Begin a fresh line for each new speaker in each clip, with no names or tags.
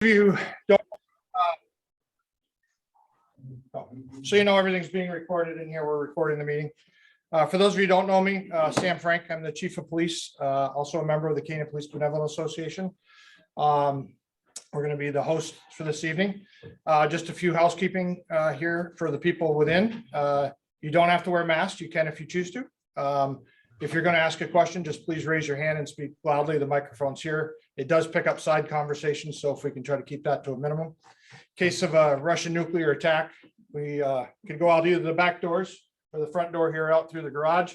You don't, so you know everything's being recorded in here. We're recording the meeting. For those of you who don't know me, Sam Frank, I'm the Chief of Police, also a member of the Canaan Police Benevolent Association. We're going to be the host for this evening. Just a few housekeeping here for the people within. You don't have to wear masks. You can if you choose to. If you're going to ask a question, just please raise your hand and speak loudly. The microphone's here. It does pick up side conversations, so if we can try to keep that to a minimum. In case of a Russian nuclear attack, we can go out either the back doors or the front door here out through the garage.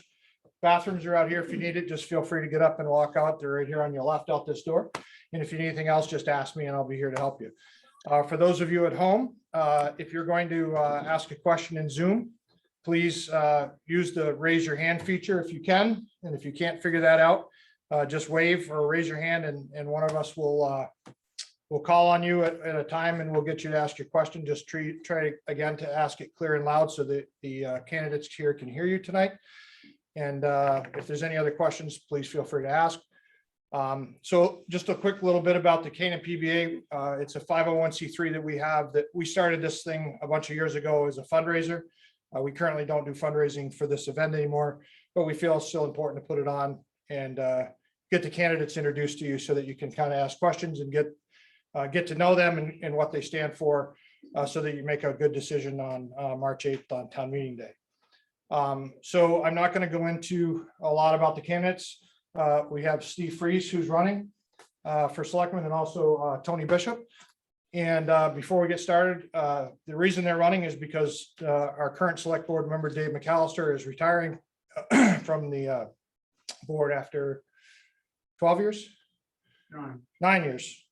Bathrooms are out here if you need it. Just feel free to get up and walk out. They're right here on your left out this door. And if you need anything else, just ask me and I'll be here to help you. For those of you at home, if you're going to ask a question in Zoom, please use the raise your hand feature if you can. And if you can't figure that out, just wave or raise your hand and one of us will call on you at a time and we'll get you to ask your question. Just try again to ask it clear and loud so that the candidates here can hear you tonight. And if there's any other questions, please feel free to ask. So just a quick little bit about the Canaan PBA. It's a 501c3 that we have, that we started this thing a bunch of years ago as a fundraiser. We currently don't do fundraising for this event anymore, but we feel it's still important to put it on and get the candidates introduced to you so that you can kind of ask questions and get to know them and what they stand for, so that you make a good decision on March 8th on town meeting day. So I'm not going to go into a lot about the candidates. We have Steve Freeze, who's running for selectman, and also Tony Bishop. And before we get started, the reason they're running is because our current select board member, Dave McAllister, is retiring from the board after 12 years, 9 years.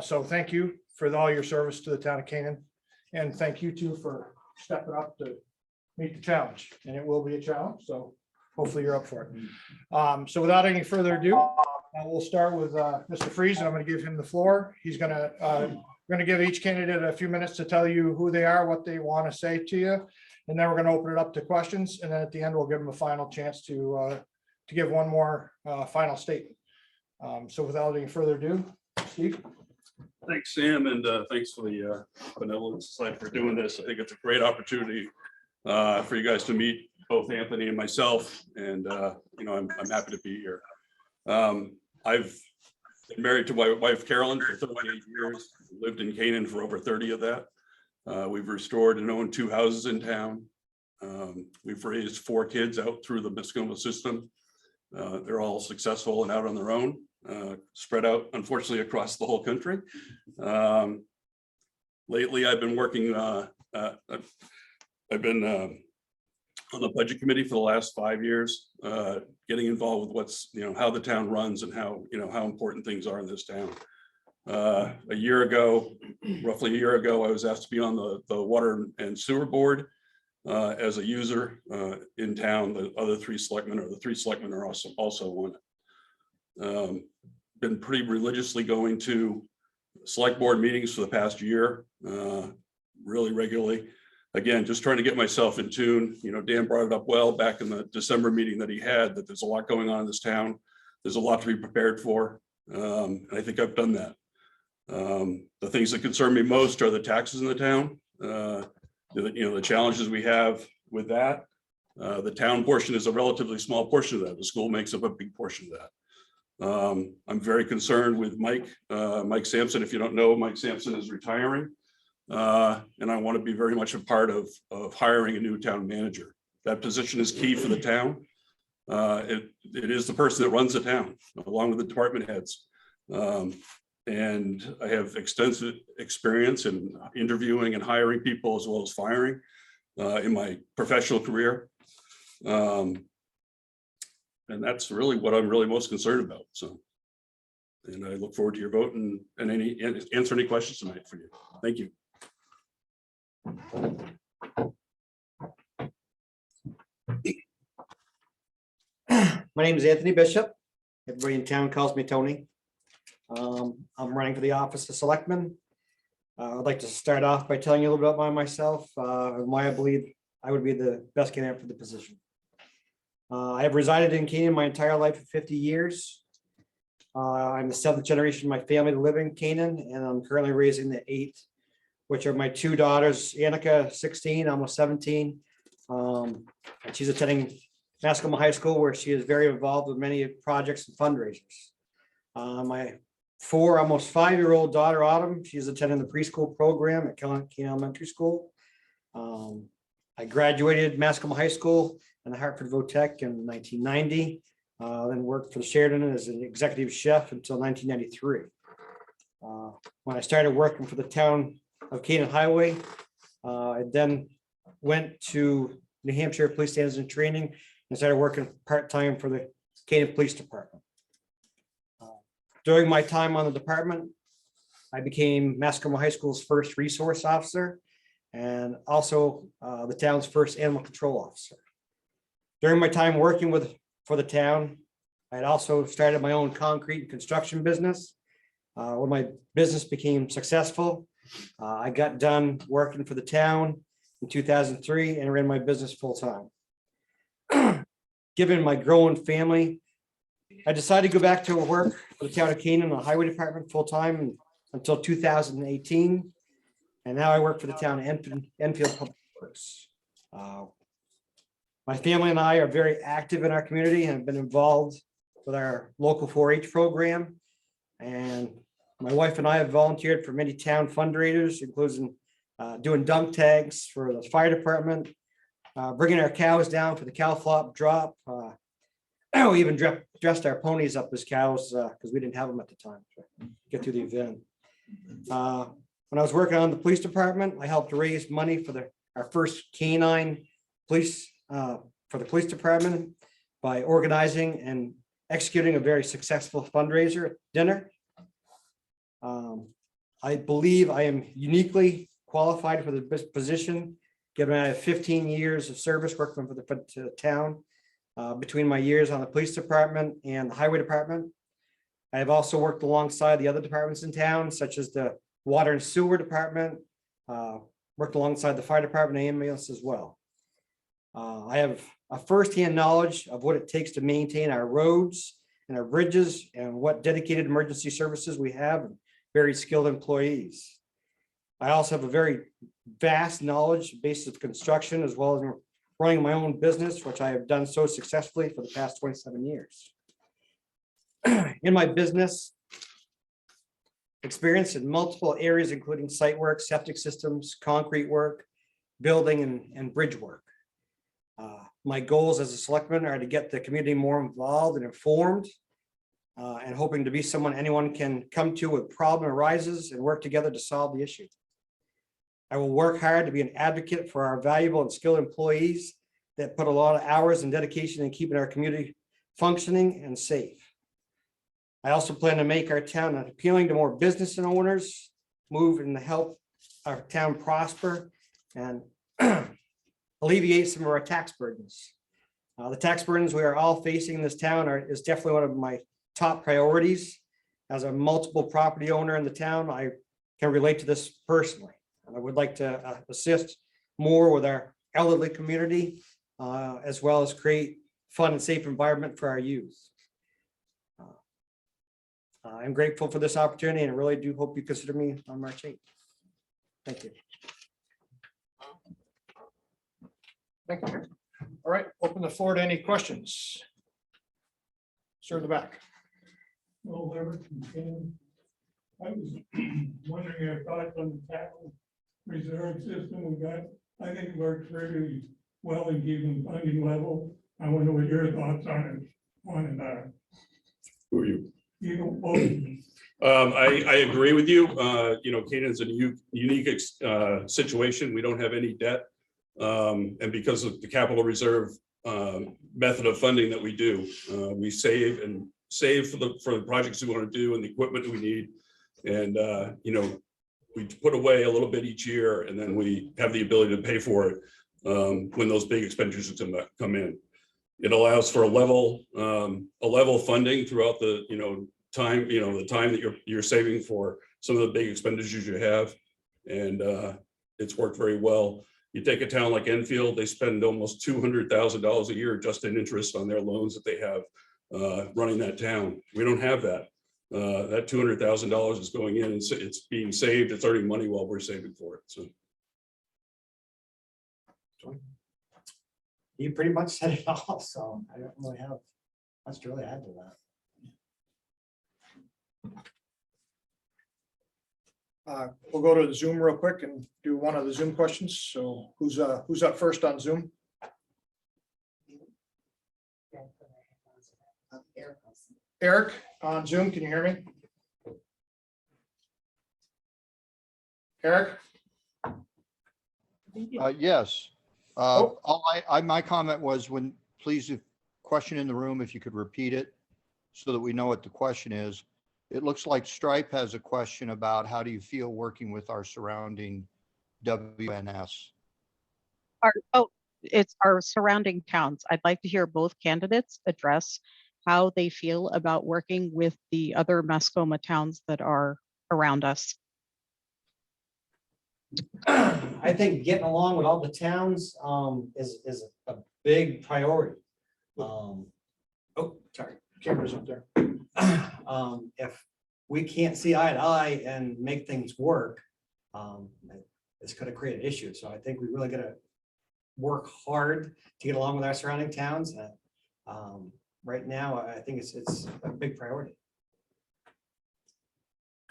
So thank you for all your service to the town of Canaan. And thank you too for stepping up to meet the challenge. And it will be a challenge. So hopefully you're up for it. So without any further ado, we'll start with Mr. Freeze, and I'm going to give him the floor. He's going to we're going to give each candidate a few minutes to tell you who they are, what they want to say to you, and then we're going to open it up to questions. And then at the end, we'll give them a final chance to give one more final statement. So without any further ado, Steve.
Thanks, Sam, and thanks for the Benevolent Society for doing this. I think it's a great opportunity for you guys to meet both Anthony and myself, and I'm happy to be here. I've been married to my wife Carolyn for 38 years, lived in Canaan for over 30 of that. We've restored and owned 2 houses in town. We've raised 4 kids out through the Muskoma system. They're all successful and out on their own, spread out, unfortunately, across the whole country. Lately, I've been working, I've been on the budget committee for the last 5 years, getting involved with what's, how the town runs and how important things are in this town. A year ago, roughly a year ago, I was asked to be on the water and sewer board as a user in town. The other 3 selectmen, or the 3 selectmen, are also on it. Been pretty religiously going to select board meetings for the past year, really regularly. Again, just trying to get myself in tune. Dan brought it up well back in the December meeting that he had, that there's a lot going on in this town. There's a lot to be prepared for. And I think I've done that. The things that concern me most are the taxes in the town. The challenges we have with that. The town portion is a relatively small portion of that. The school makes up a big portion of that. I'm very concerned with Mike Sampson. If you don't know, Mike Sampson is retiring. And I want to be very much a part of hiring a new town manager. That position is key for the town. It is the person that runs the town, along with the department heads. And I have extensive experience in interviewing and hiring people, as well as firing in my professional career. And that's really what I'm really most concerned about. So, and I look forward to your vote and answer any questions tonight for you. Thank you.
My name is Anthony Bishop. Everybody in town calls me Tony. I'm running for the office of selectman. I'd like to start off by telling you a little bit about myself and why I believe I would be the best candidate for the position. I have resided in Canaan my entire life for 50 years. I'm the seventh generation of my family to live in Canaan, and I'm currently raising the eighth, which are my two daughters, Annika, 16, almost 17. And she's attending Mascoma High School, where she is very involved with many projects and fundraisers. My almost 5-year-old daughter, Autumn, she's attending the preschool program at Canaan Elementary School. I graduated Mascoma High School and the Hartford Votech in 1990, then worked for Sheridan as an executive chef until 1993. When I started working for the town of Canaan Highway, I then went to New Hampshire Police Standards and Training and started working part-time for the Canaan Police Department. During my time on the department, I became Mascoma High School's first resource officer and also the town's first animal control officer. During my time working for the town, I had also started my own concrete and construction business. When my business became successful, I got done working for the town in 2003 and ran my business full time. Given my growing family, I decided to go back to work for the town of Canaan, the highway department full time until 2018. And now I work for the town of Enfield Public Works. My family and I are very active in our community and have been involved with our local 4-H program. And my wife and I have volunteered for many town fundraisers, including doing dunk tags for the fire department, bringing our cows down for the cow flop drop. We even dressed our ponies up as cows because we didn't have them at the time to get through the event. When I was working on the police department, I helped raise money for our first canine police for the police department by organizing and executing a very successful fundraiser dinner. I believe I am uniquely qualified for the position, given I have 15 years of service working for the town. Between my years on the police department and the highway department, I have also worked alongside the other departments in town, such as the water and sewer department, worked alongside the fire department and ambulance as well. I have a firsthand knowledge of what it takes to maintain our roads and our bridges and what dedicated emergency services we have and very skilled employees. I also have a very vast knowledge base of construction as well as running my own business, which I have done so successfully for the past 27 years. In my business, experience in multiple areas, including site work, septic systems, concrete work, building and bridge work. My goals as a selectman are to get the community more involved and informed, and hoping to be someone anyone can come to when a problem arises and work together to solve the issue. I will work hard to be an advocate for our valuable and skilled employees that put a lot of hours and dedication in keeping our community functioning and safe. I also plan to make our town appealing to more business and owners, move and help our town prosper and alleviate some of our tax burdens. The tax burdens we are all facing in this town is definitely one of my top priorities. As a multiple property owner in the town, I can relate to this personally. And I would like to assist more with our elderly community, as well as create fun and safe environment for our youth. I'm grateful for this opportunity and I really do hope you consider me on March 8th. Thank you.
Thank you. All right, open the floor to any questions. Sir in the back.
Well, I was wondering your thoughts on the capital reserve system we got. I think it works really well in keeping funding level. I wonder what your thoughts on it.
Who are you?
You know, both of you.
I agree with you. Canaan's a unique situation. We don't have any debt. And because of the capital reserve method of funding that we do, we save for the projects we want to do and the equipment that we need. And, we put away a little bit each year and then we have the ability to pay for it when those big expenditures come in. It allows for a level funding throughout the, time, the time that you're saving for some of the big expenditures you have. And it's worked very well. You take a town like Enfield, they spend almost $200,000 a year just in interest on their loans that they have running that town. We don't have that. That $200,000 is going in and it's being saved. It's earning money while we're saving for it. So.
You pretty much said it all, so I don't really have much to really add to that.
We'll go to the Zoom real quick and do one of the Zoom questions. So who's up first on Zoom? Eric on Zoom, can you hear me? Eric?
Yes.
Oh.
My comment was when, please, if question in the room, if you could repeat it so that we know what the question is. It looks like Stripe has a question about how do you feel working with our surrounding WNS?
It's our surrounding towns. I'd like to hear both candidates address how they feel about working with the other Mascoma towns that are around us.
I think getting along with all the towns is a big priority. Oh, sorry.
Camera's up there.
If we can't see eye to eye and make things work, it's going to create an issue. So I think we really got to work hard to get along with our surrounding towns. Right now, I think it's a big priority.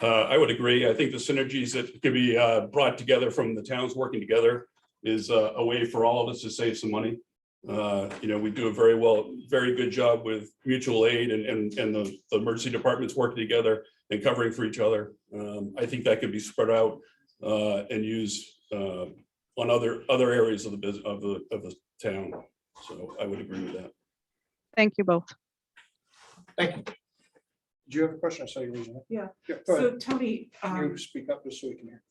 I would agree. I think the synergies that could be brought together from the towns working together is a way for all of us to save some money. We do a very good job with mutual aid and the emergency departments working together and covering for each other. I think that could be spread out and used on other areas of the business of the town. So I would agree with that.
Thank you both.
Thank you. Do you have a question? I saw you raising it.
Yeah.
Yeah, go ahead.
So Tony,
Can you speak up just so we can hear?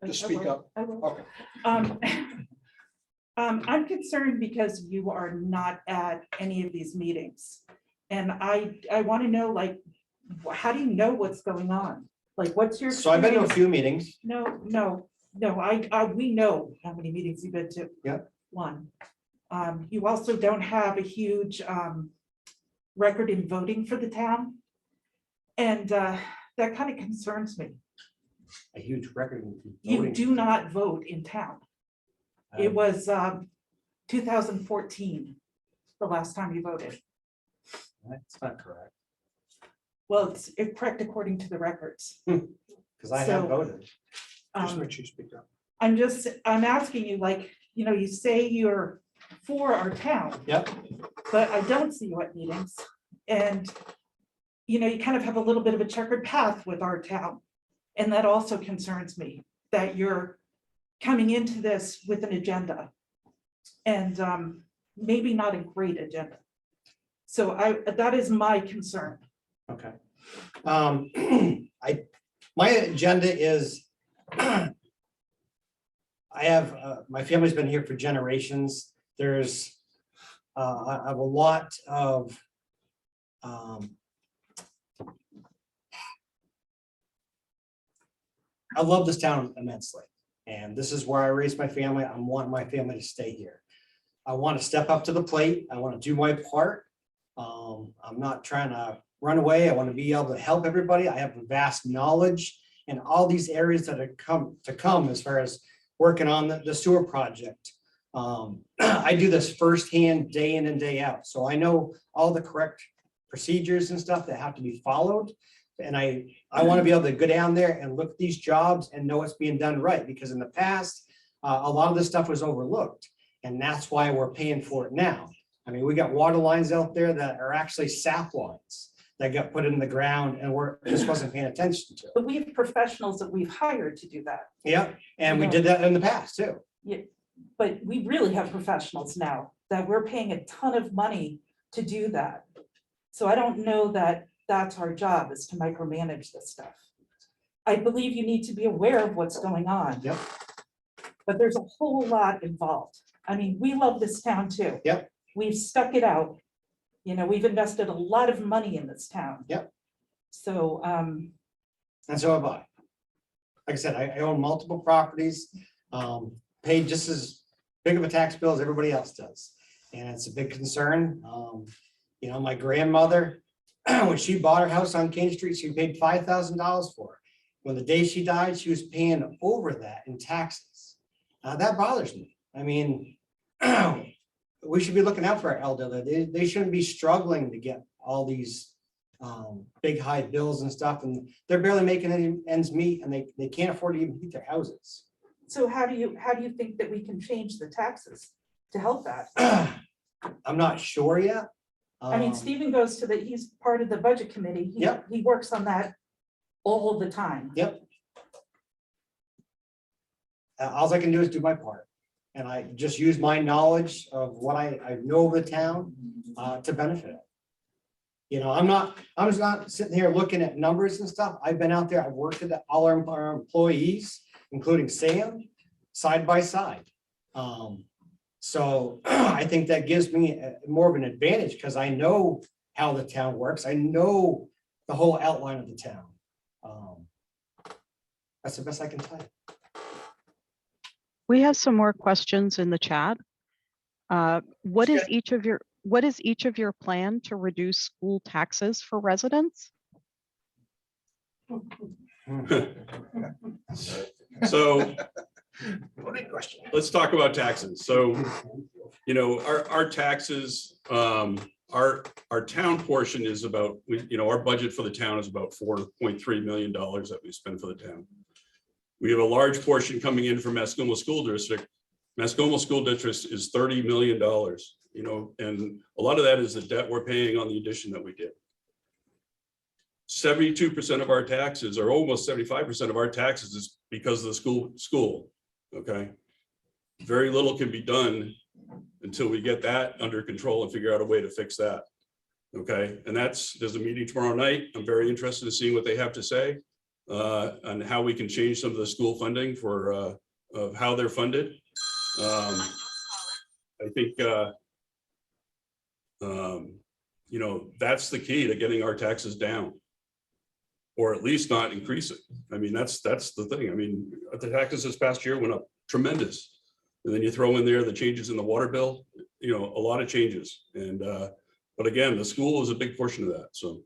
Just
I
speak
will.
up.
I will.
Okay.
I'm concerned because you are not at any of these meetings. And I want to know, like, how do you know what's going on? Like, what's your?
So I've been to a
experience?
few meetings.
No, we know how many meetings you've been to.
Yeah.
One. You also don't have a huge record in voting for the town. And that kind of concerns me.
A huge record. in
You
voting.
do not vote in town. It
Um,
was 2014, the last time you voted.
That's not correct,
Well, it's correct according to the records.
because I have
So-
voted.
Just
Um,
make sure you speak up.
I'm asking you, like, you say you're for our town,
Yep.
but I don't see you at meetings. And, you kind of have a little bit of a checkered path with our town. And that also concerns me, that you're coming into this with an agenda. And maybe not a great agenda. So that is my concern.
Okay. My agenda is, I have, my family's been here for generations. There's, I have a lot of, I love this town immensely, and this is where I raised my family. I want my family to stay here. I want to step up to the plate. I want to do my part. I'm not trying to run away. I want to be able to help everybody. I have vast knowledge in all these areas that are come as far as working on the sewer project. I do this firsthand, day in and day out. So I know all the correct procedures and stuff that have to be followed. And I want to be able to go down there and look at these jobs and know what's being done right, because in the past, a lot of this stuff was overlooked. And that's why we're paying for it now. I mean, we got water lines out there that are actually sap lines that got put in the ground and we're just wasn't paying attention to.
But we have professionals that we've hired to do that.
Yeah, and we did that in the past too.
But we really have professionals now that we're paying a ton of money to do that. So I don't know that that's our job, is to micromanage this stuff. I believe you need to be aware of what's going on.
Yep.
But there's a whole lot involved. I mean, we love this town too.
Yep.
We've stuck it out. We've invested a lot of money in this town.
Yep.
So,
And so have I. Like I said, I own multiple properties, paid just as big of a tax bill as everybody else does. And it's a big concern. My grandmother when she bought her house on King Street, she paid $5,000 for it. When the day she died, she was paying over that in taxes. That bothers me. I mean, we should be looking out for our elderly. They shouldn't be struggling to get all these big high bills and stuff, and they're barely making any ends meet, and they can't afford to even heat their houses.
So how do you think that we can change the taxes to help that?
I'm not sure yet.
I mean, Stephen goes to he's part of the budget committee.
Yep.
He works on that all the time.
Yep. All I can do is do my part. And I just use my knowledge of what I know of the town to benefit it. You know, I'm just not sitting here looking at numbers and stuff. I've been out there, I've worked with all our employees, including Sam, side by side. So I think that gives me more of an advantage because I know how the town works. I know the whole outline of the town. That's the best I can tell you.
We have some more questions in the chat. What is each of your plan to reduce school taxes for residents?
So let's talk about taxes. So, you know, our taxes, our town portion is about, our budget for the town is about $4.3 million that we spend for the town. We have a large portion coming in from Mascoma School District. Mascoma School District is $30 million, and a lot of that is the debt we're paying on the addition that we did. 72% of our taxes, or almost 75% of our taxes, is because of the school. Okay. Very little can be done until we get that under control and figure out a way to fix that. Okay. And there's a meeting tomorrow night. I'm very interested in seeing what they have to say on how we can change some of the school funding for of how they're funded. I think, that's the key to getting our taxes down, or at least not increasing. I mean, that's the thing. I mean, the taxes this past year went up tremendous. And then you throw in there the changes in the water bill, a lot of changes. And, but again, the school is a big portion of that, so.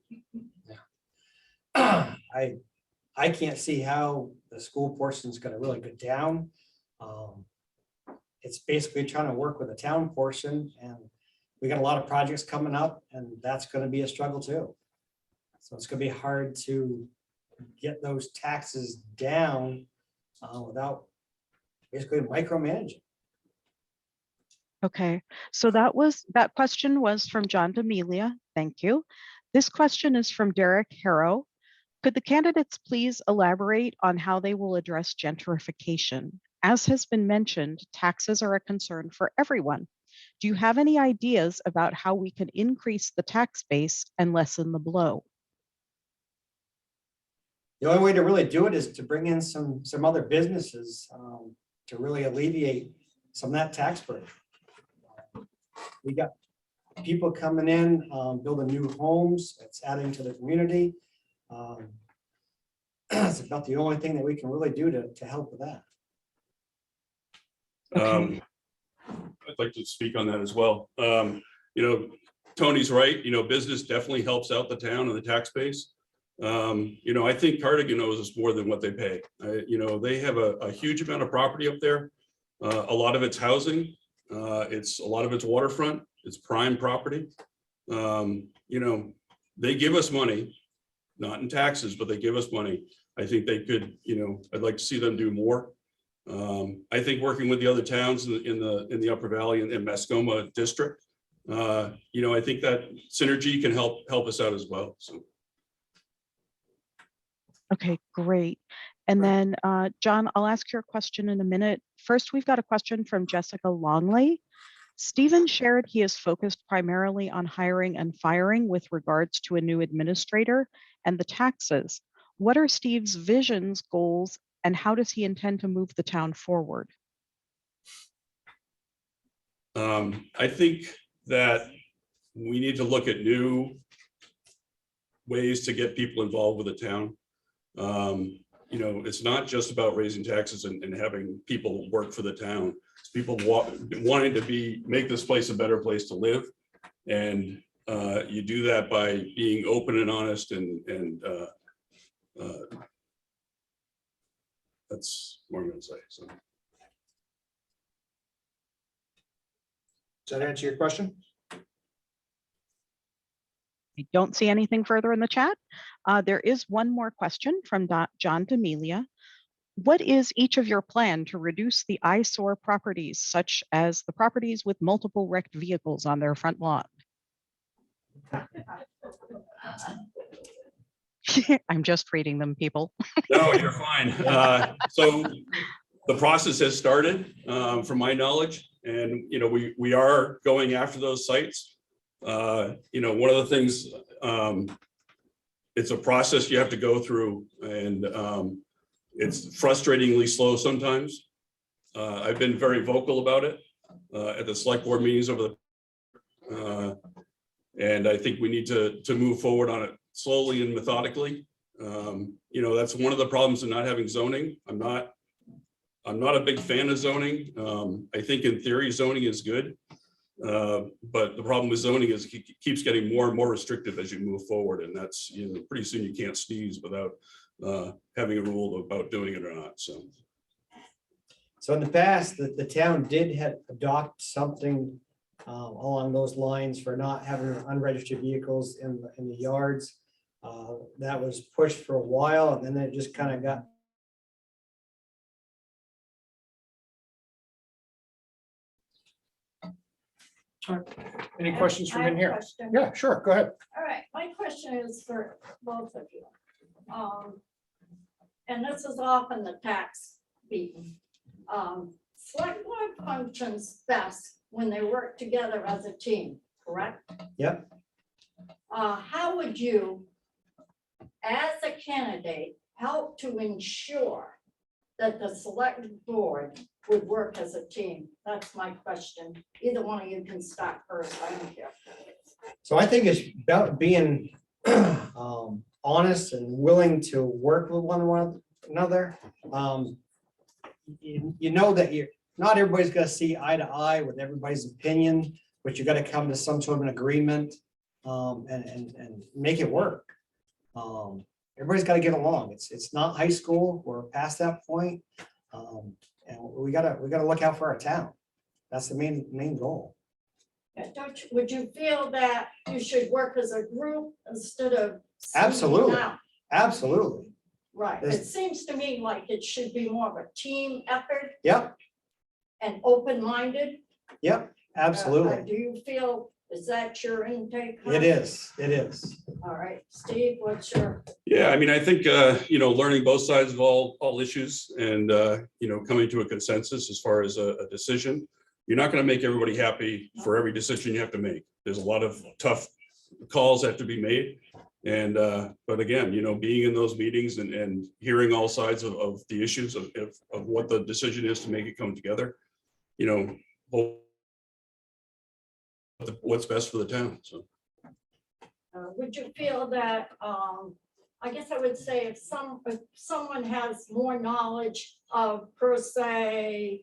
I can't see how the school portion is gonna really go down. It's basically trying to work with the town portion, and we got a lot of projects coming up, and that's gonna be a struggle too. So it's gonna be hard to get those taxes down without basically micromanaging.
Okay, so that question was from John D'Amelia. Thank you. This question is from Derek Harrow. Could the candidates please elaborate on how they will address gentrification? As has been mentioned, taxes are a concern for everyone. Do you have any ideas about how we can increase the tax base and lessen the blow?
The only way to really do it is to bring in some other businesses to really alleviate some of that tax burden. We got people coming in, building new homes, it's adding to the community. It's about the only thing that we can really do to help with that.
Okay.
I'd like to speak on that as well. Tony's right, business definitely helps out the town and the tax base. I think Cardigan owes us more than what they pay. They have a huge amount of property up there. A lot of it's housing. A lot of it's waterfront. It's prime property. They give us money, not in taxes, but they give us money. I think they could, I'd like to see them do more. I think working with the other towns in the Upper Valley and Mascoma district, I think that synergy can help us out as well. So.
Okay, great. And then, John, I'll ask your question in a minute. First, we've got a question from Jessica Longley. Stephen shared he is focused primarily on hiring and firing with regards to a new administrator and the taxes. What are Steve's visions, goals, and how does he intend to move the town forward?
I think that we need to look at new ways to get people involved with the town. It's not just about raising taxes and having people work for the town. It's people wanting to make this place a better place to live. And, You do that by being open and honest and that's what I'm gonna say, so.
Does that answer your question?
I don't see anything further in the chat. There is one more question from John D'Amelia. What is each of your plan to reduce the eyesore properties, such as the properties with multiple wrecked vehicles on their front lawn? I'm just reading them, people.
No, you're fine. So the process has started, from my knowledge, and, you know, we are going after those sites. You know, one of the things, it's a process you have to go through, and it's frustratingly slow sometimes. I've been very vocal about it at the select board meetings over the, and I think we need to move forward on it slowly and methodically. You know, that's one of the problems of not having zoning. I'm not a big fan of zoning. I think in theory zoning is good. But the problem with zoning is it keeps getting more and more restrictive as you move forward. And that's, you know, pretty soon you can't sneeze without having a rule about doing it or not.
So in the past, the town did adopt something along those lines for not having unregistered vehicles in the yards. That was pushed for a while, and then it just kind of got.
Any questions from
I have
in
a
here?
question.
Yeah, sure, go ahead.
All right, my question is for both of you. And this is often the tax beaten. Select board functions best when they work together as a team, correct?
Yep.
How would you, as a candidate, help to ensure that the select board would work as a team? That's my question. Either one of you can start first, I don't care.
So I think it's about being honest and willing to work with one another. You know that not everybody's gonna see eye to eye with everybody's opinion, but you gotta come to some sort of an agreement and make it work. Everybody's gotta get along. It's not high school. We're past that point. And we gotta look out for our town. That's the main goal.
Would you feel that you should work as a group instead of?
Absolutely.
singling out?
Absolutely.
Right, it
There's-
seems to me like it should be more of a team effort
Yep,
and open-minded.
yep, absolutely.
Do you feel, is that your intake?
It is.
All right, Steve, what's your?
Yeah, I mean, I think, you know, learning both sides of all issues and, you know, coming to a consensus as far as a decision. You're not going to make everybody happy for every decision you have to make. There's a lot of tough calls that have to be made. And, but again, you know, being in those meetings and hearing all sides of the issues of what the decision is to make it come together, you know, what's best for the town, so.
Would you feel that, I guess I would say if someone has more knowledge of, per se,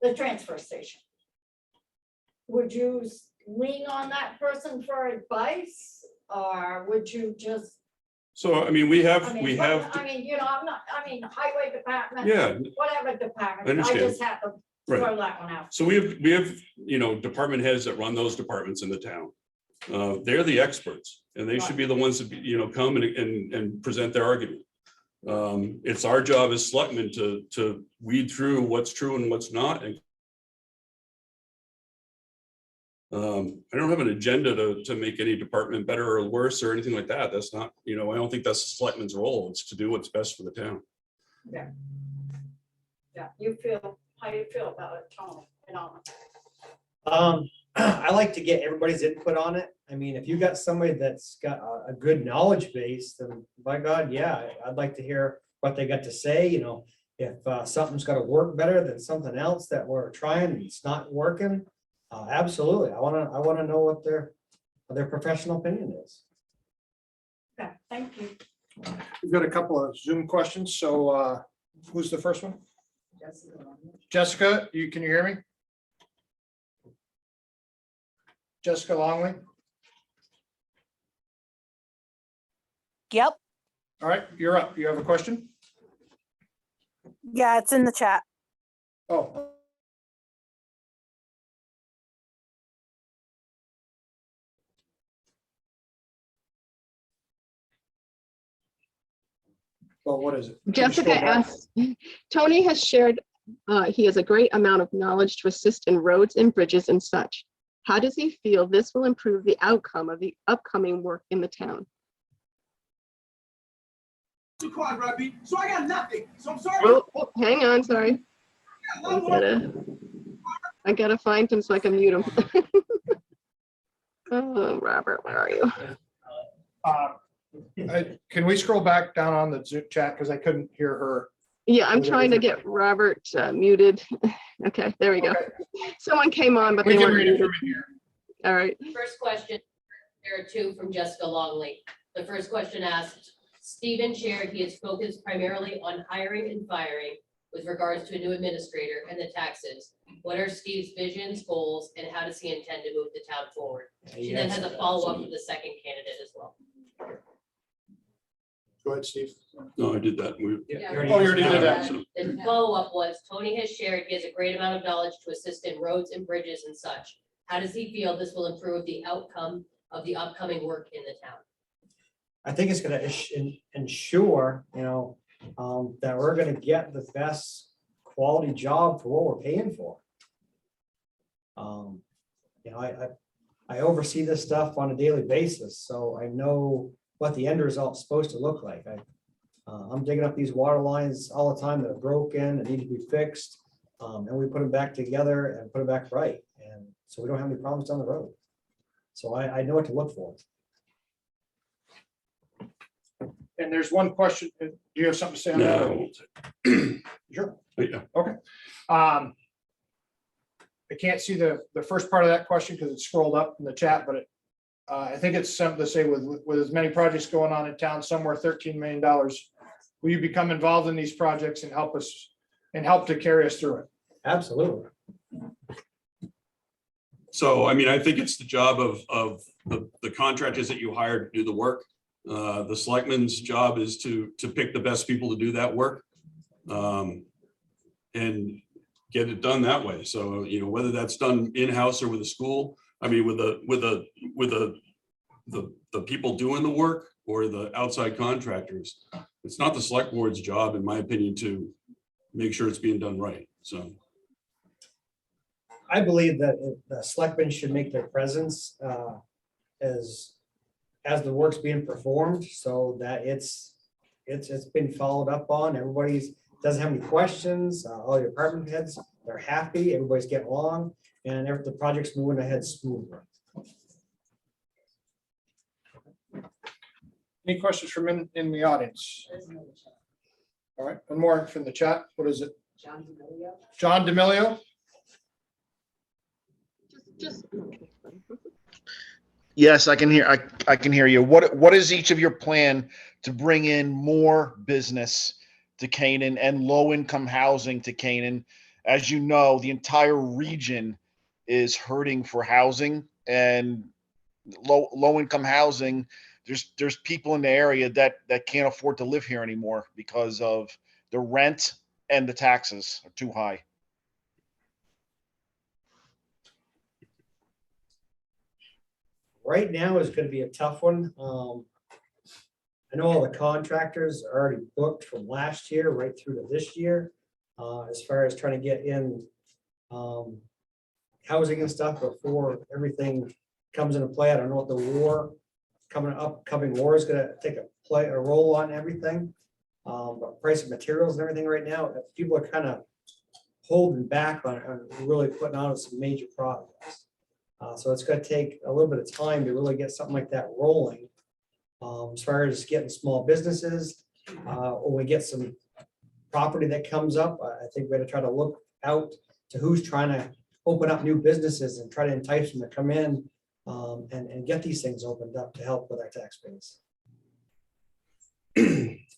the transfer station, would you lean on that person for advice, or would you just?
So, I mean, we have,
I mean, you know, highway department.
yeah,
Whatever department,
I understand.
I just have to
Right.
throw that one out.
So we have, you know, department heads that run those departments in the town. They're the experts and they should be the ones that, you know, come and present their argument. It's our job as selectmen to weed through what's true and what's not. And I don't have an agenda to make any department better or worse or anything like that. That's not, you know, I don't think that's the selectman's role. It's to do what's best for the town.
Yeah, how do you feel about it, Tony? You know,
I like to get everybody's input on it. I mean, if you got somebody that's got a good knowledge base, then by God, yeah, I'd like to hear what they got to say, you know. If something's gotta work better than something else that we're trying and it's not working, absolutely. I wanna know what their professional opinion is.
yeah, thank you.
We've got a couple of Zoom questions. So who's the first one? Jessica, can you hear me? Jessica Longley?
Yep.
All right, you're up. You have a question?
Yeah, it's in the chat.
Oh. Well, what is it? Can you
Jessica
scroll back?
asks, Tony has shared he has a great amount of knowledge to assist in roads and bridges and such. How does he feel this will improve the outcome of the upcoming work in the town?
So I got nothing. So I'm sorry.
Oh, hang on, sorry. I gotta find him so I can mute him. Oh, Robert, where are you?
Can we scroll back down on the Zoom chat? Because I couldn't hear her.
Yeah, I'm trying to get Robert muted. Okay, there we go.
Okay.
Someone came on, but
We
they
can
weren't
read it
muted.
from here.
All right.
First question, there are two from Jessica Longley. The first question asked, Stephen shared he is focused primarily on hiring and firing with regards to a new administrator and the taxes. What are Steve's visions, goals, and how does he intend to move the town forward? She then has a follow-up with the second candidate as well.
Go ahead, Steve.
No, I did that.
Yeah.
Oh, you already did that.
The follow-up was, Tony has shared he has a great amount of knowledge to assist in roads and bridges and such. How does he feel this will improve the outcome of the upcoming work in the town?
I think it's gonna ensure, that we're gonna get the best quality job for what we're paying for. I oversee this stuff on a daily basis, so I know what the end result's supposed to look like. I'm digging up these water lines all the time that are broken and need to be fixed. And we put them back together and put them back right. And so we don't have any problems down the road. So I know what to look for.
And there's one question. Do you have something to say on that?
No.
Sure.
Yeah.
Okay. I can't see the first part of that question because it's scrolled up in the chat, but I think it's something to say with as many projects going on in town, somewhere $13 million. Will you become involved in these projects and help us and help to carry us through it?
Absolutely.
So, I mean, I think it's the job of the contractors that you hire to do the work. The selectman's job is to pick the best people to do that work. And get it done that way. So, whether that's done in-house or with a school, I mean, with the people doing the work or the outside contractors, it's not the select board's job, in my opinion, to make sure it's being done right. So.
I believe that the selectmen should make their presence as the work's being performed, so that it's been followed up on. Everybody's doesn't have any questions. All the department heads, they're happy. Everybody's getting along, and the project's moving ahead smoothly.
Any questions from in the audience? All right, one more from the chat. What is it? John D'Amelio.
Yes, I can hear. I can hear you. What is each of your plan to bring in more business to Canaan and low-income housing to Canaan? As you know, the entire region is hurting for housing, and low-income housing. There's people in the area that can't afford to live here anymore because of the rent and the taxes are too high.
Right now is going to be a tough one. I know all the contractors are already booked from last year right through to this year. As far as trying to get in housing and stuff before everything comes into play. I don't know what the upcoming war is going to take a role on everything. But price of materials and everything right now, people are kind of holding back on really putting on some major projects. So it's going to take a little bit of time to really get something like that rolling. As far as getting small businesses, or we get some property that comes up, I think we're going to try to look out to who's trying to open up new businesses and try to entice them to come in and get these things opened up to help with our tax base.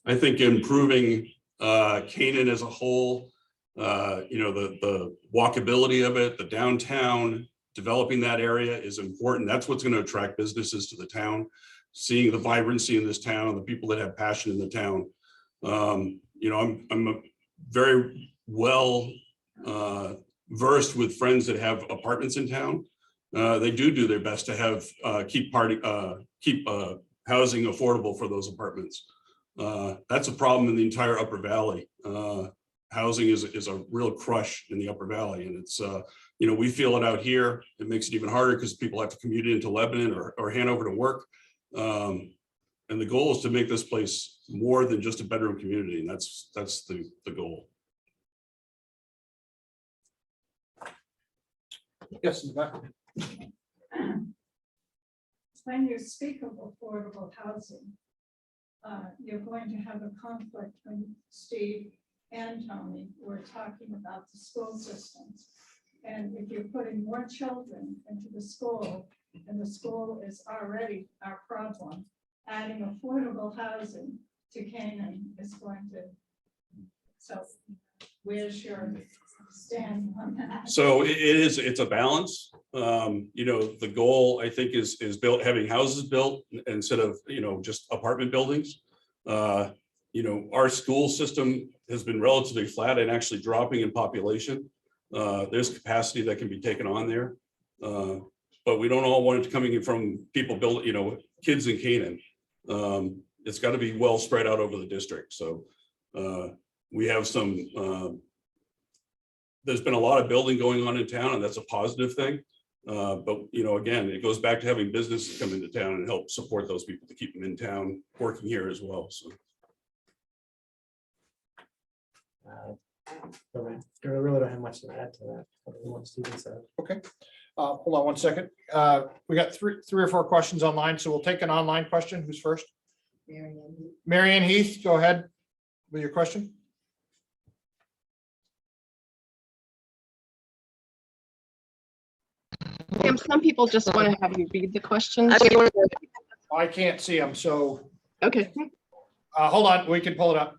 I think improving Canaan as a whole, the walkability of it, the downtown, developing that area is important. That's what's going to attract businesses to the town. seeing the vibrancy in this town, the people that have passion in the town. You know, I'm a very well versed with friends that have apartments in town. They do their best to have keep housing affordable for those apartments. That's a problem in the entire Upper Valley. Housing is a real crush in the Upper Valley, and it's you know, we feel it out here. It makes it even harder because people have to commute into Lebanon or Hanover to work. And the goal is to make this place more than just a bedroom community, and that's the goal.
Yes, in the back.
When you speak of affordable housing, you're going to have a conflict when Steve and Tony were talking about the school systems. And if you're putting more children into the school, and the school is already our problem, adding affordable housing to Canaan is going to, so where's your stand on that?
So it's a balance. You know, the goal, I think, is having houses built instead of, you know, just apartment buildings. You know, our school system has been relatively flat and actually dropping in population. There's capacity that can be taken on there. But we don't all want it coming in from people building, you know, kids in Canaan. It's got to be well spread out over the district. So we have some, there's been a lot of building going on in town, and that's a positive thing. But, you know, again, it goes back to having businesses come into town and help support those people to keep them in town, working here as well. So.
I really don't have much to add to that, other than what Stephen said.
Okay, hold on one second. We got three or four questions online, so we'll take an online question. Who's first? Mary Ann Heath, go ahead with your question.
Some people just want to have you read the questions.
I can't see them, so
Okay.
hold on, we can pull it up.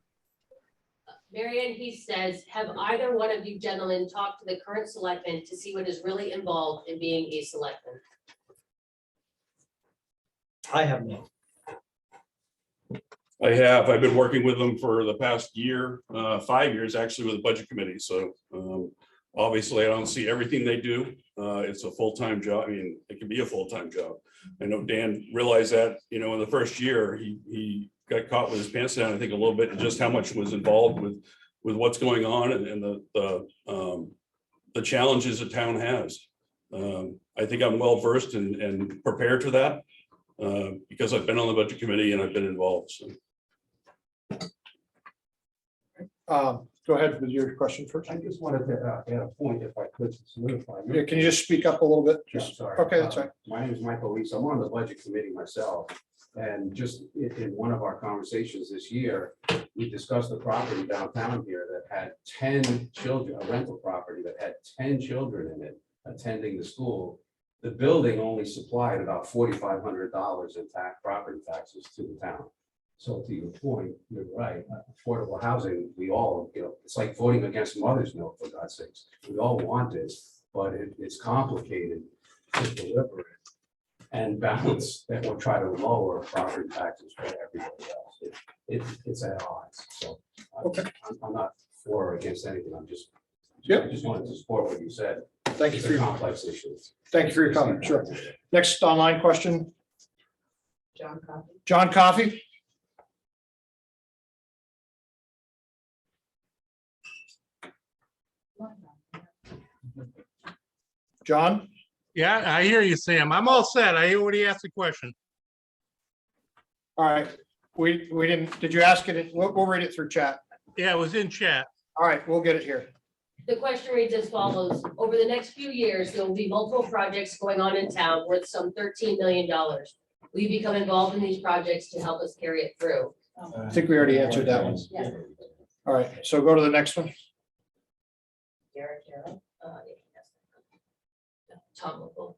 Marianne, he says, have either one of you gentlemen talked to the current selectman to see what is really involved in being a selectman?
I have no.
I have. I've been working with them for the past year, 5 years actually, with the budget committee. So obviously, I don't see everything they do. It's a full-time job. I mean, it can be a full-time job. I know Dan realized that, you know, in the first year, he got caught with his pants down, I think, a little bit, and just how much was involved with what's going on and the challenges the town has. I think I'm well versed and prepared for that because I've been on the budget committee and I've been involved. So.
Go ahead with your question first.
I just wanted to add a point if I could solidify.
Yeah, can you just speak up a little bit?
Yeah,
Just,
sorry.
okay, that's right.
My name is Michael Reese. I'm on the budget committee myself. And just in one of our conversations this year, we discussed a property downtown here that had 10 children, a rental property that had 10 children in it attending the school. The building only supplied about $4,500 in property taxes to the town. So to your point, you're right, affordable housing, we all, you know, it's like voting against mother's milk, for God's sakes. We all want this, but it's complicated to deliver it and balance that we'll try to lower property taxes for everybody else. It's at odds, so
Okay.
I'm not for or against anything, I
Yep.
just wanted to support what you said.
Thank you
It's
for
a
your,
complex issue.
thank you for your comment. Sure. Next online question,
John Coffey.
John Coffey. John?
Yeah, I hear you, Sam. I'm all set. I already asked the question.
All right, we didn't, did you ask it? We'll read it through chat.
Yeah, it was in chat.
All right, we'll get it here.
The question reads as follows. Over the next few years, there will be multiple projects going on in town worth some $13 million. Will you become involved in these projects to help us carry it through?
I think we already answered that one.
Yeah.
All right, so go to the next one.
Derek Carroll. Tom Opal.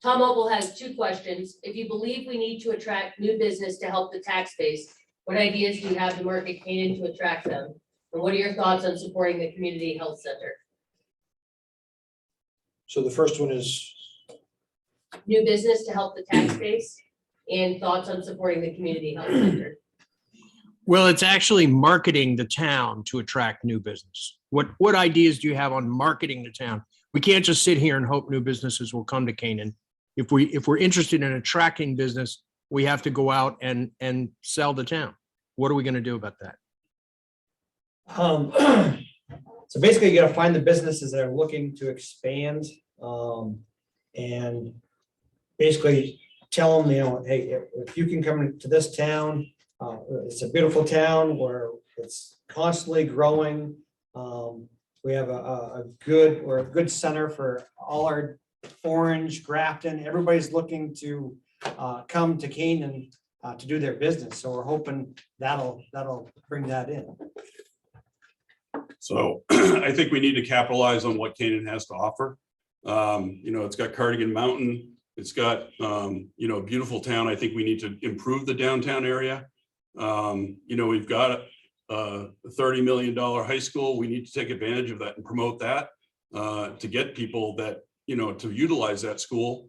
Tom Opal has two questions. If you believe we need to attract new business to help the tax base, what ideas do you have to market Canaan to attract them? And what are your thoughts on supporting the community health center?
So the first one is,
New business to help the tax base? And thoughts on supporting the community health center.
Well, it's actually marketing the town to attract new business. What ideas do you have on marketing the town? We can't just sit here and hope new businesses will come to Canaan. If we're interested in attracting business, we have to go out and sell the town. What are we going to do about that?
So basically, you gotta find the businesses that are looking to expand, and basically tell them, you know, hey, if you can come to this town, it's a beautiful town where it's constantly growing. We have we're a good center for all our Orange, Grafton, everybody's looking to come to Canaan to do their business. So we're hoping that'll bring that in.
So I think we need to capitalize on what Canaan has to offer. You know, it's got Cardigan Mountain. It's got, you know, a beautiful town. I think we need to improve the downtown area. You know, we've got a $30 million high school. We need to take advantage of that and promote that to get people that, you know, to utilize that school.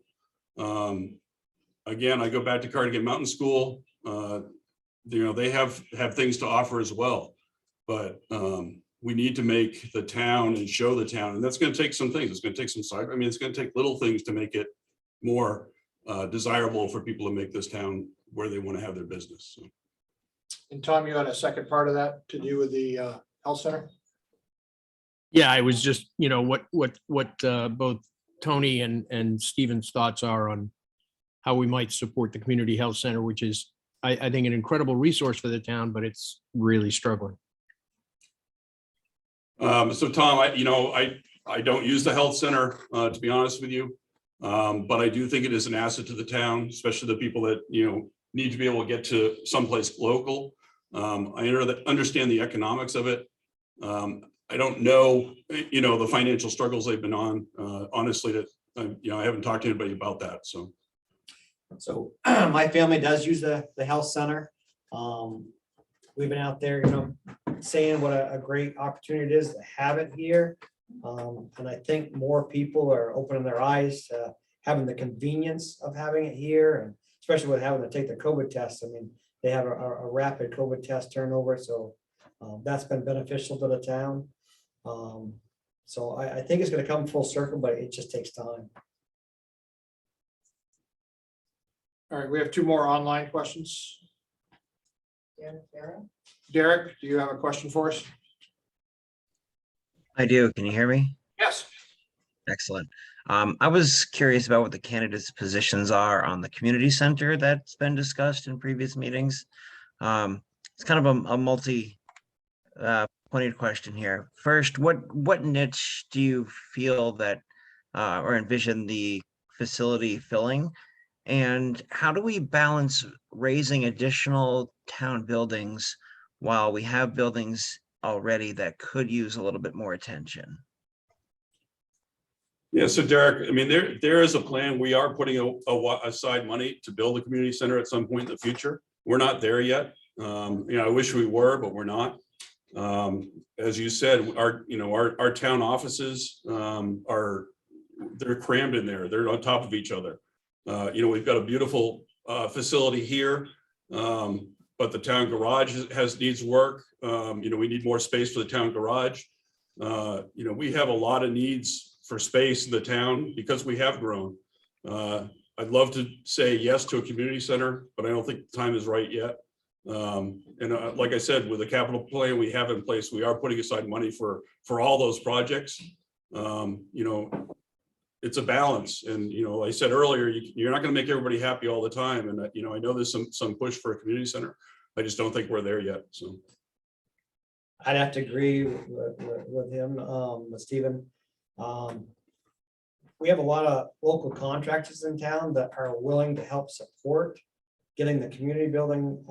Again, I go back to Cardigan Mountain School. You know, they have things to offer as well, but we need to make the town and show the town, and that's going to take some things. It's going to take some side. I mean, it's going to take little things to make it more desirable for people to make this town where they want to have their business. So.
And Tom, you had a second part of that to do with the health center?
Yeah, I was just, you know, what both Tony and Stephen's thoughts are on how we might support the community health center, which is, I think, an incredible resource for the town, but it's really struggling.
So Tom, I don't use the health center, to be honest with you. But I do think it is an asset to the town, especially the people that, you know, need to be able to get to someplace local. I understand the economics of it. I don't know, you know, the financial struggles they've been on, honestly, that, you know, I haven't talked to anybody about that, so.
So my family does use the health center. We've been out there, you know, saying what a great opportunity it is to have it here. And I think more people are opening their eyes to having the convenience of having it here, and especially with having to take the COVID test. I mean, they have a rapid COVID test turnover, so that's been beneficial to the town. So I think it's going to come full circle, but it just takes time.
All right, we have two more online questions. Derek, do you have a question for us?
I do. Can you hear me?
Yes.
Excellent. I was curious about what the candidates' positions are on the community center that's been discussed in previous meetings. It's kind of a multi-pointed question here. First, what niche do you feel that or envision the facility filling? And how do we balance raising additional town buildings while we have buildings already that could use a little bit more attention?
Yeah, so Derek, I mean, there is a plan. We are putting aside money to build a community center at some point in the future. We're not there yet. You know, I wish we were, but we're not. As you said, our town offices they're crammed in there. They're on top of each other. You know, we've got a beautiful facility here, but the town garage needs work. You know, we need more space for the town garage. You know, we have a lot of needs for space in the town because we have grown. I'd love to say yes to a community center, but I don't think the time is right yet. And like I said, with the capital plan we have in place, we are putting aside money for all those projects. You know, it's a balance. And, you know, I said earlier, you're not going to make everybody happy all the time. And, you know, I know there's some push for a community center. I just don't think we're there yet. So
I'd have to agree with him, with Stephen. We have a lot of local contractors in town that are willing to help support getting the community building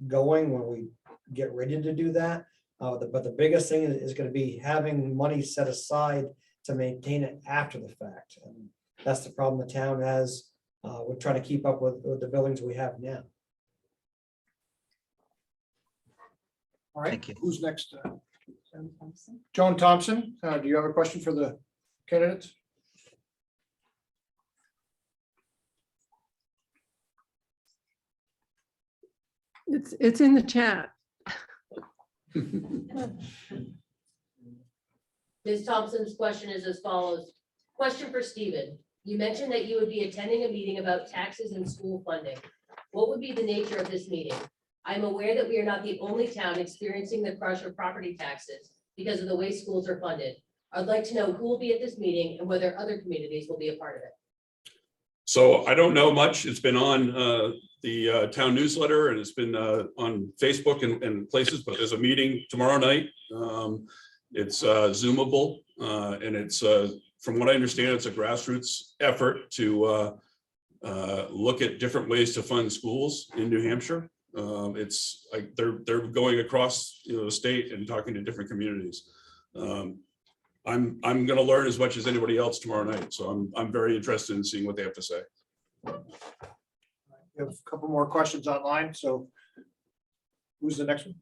going when we get ready to do that. But the biggest thing is going to be having money set aside to maintain it after the fact. And that's the problem the town has. We're trying to keep up with the buildings we have now.
All right,
Thank you.
who's next? Joan Thompson, do you have a question for the candidates?
It's in the chat.
Ms. Thompson's question is as follows. Question for Stephen. You mentioned that you would be attending a meeting about taxes and school funding. What would be the nature of this meeting? I'm aware that we are not the only town experiencing the crush of property taxes because of the way schools are funded. I'd like to know who will be at this meeting and whether other communities will be a part of it.
So I don't know much. It's been on the town newsletter and it's been on Facebook and places, but there's a meeting tomorrow night. It's Zoomable and it's, from what I understand, it's a grassroots effort to look at different ways to fund schools in New Hampshire. It's like they're going across, the state and talking to different communities. I'm going to learn as much as anybody else tomorrow night, so I'm very interested in seeing what they have to say.
We have a couple more questions online, so who's the next one?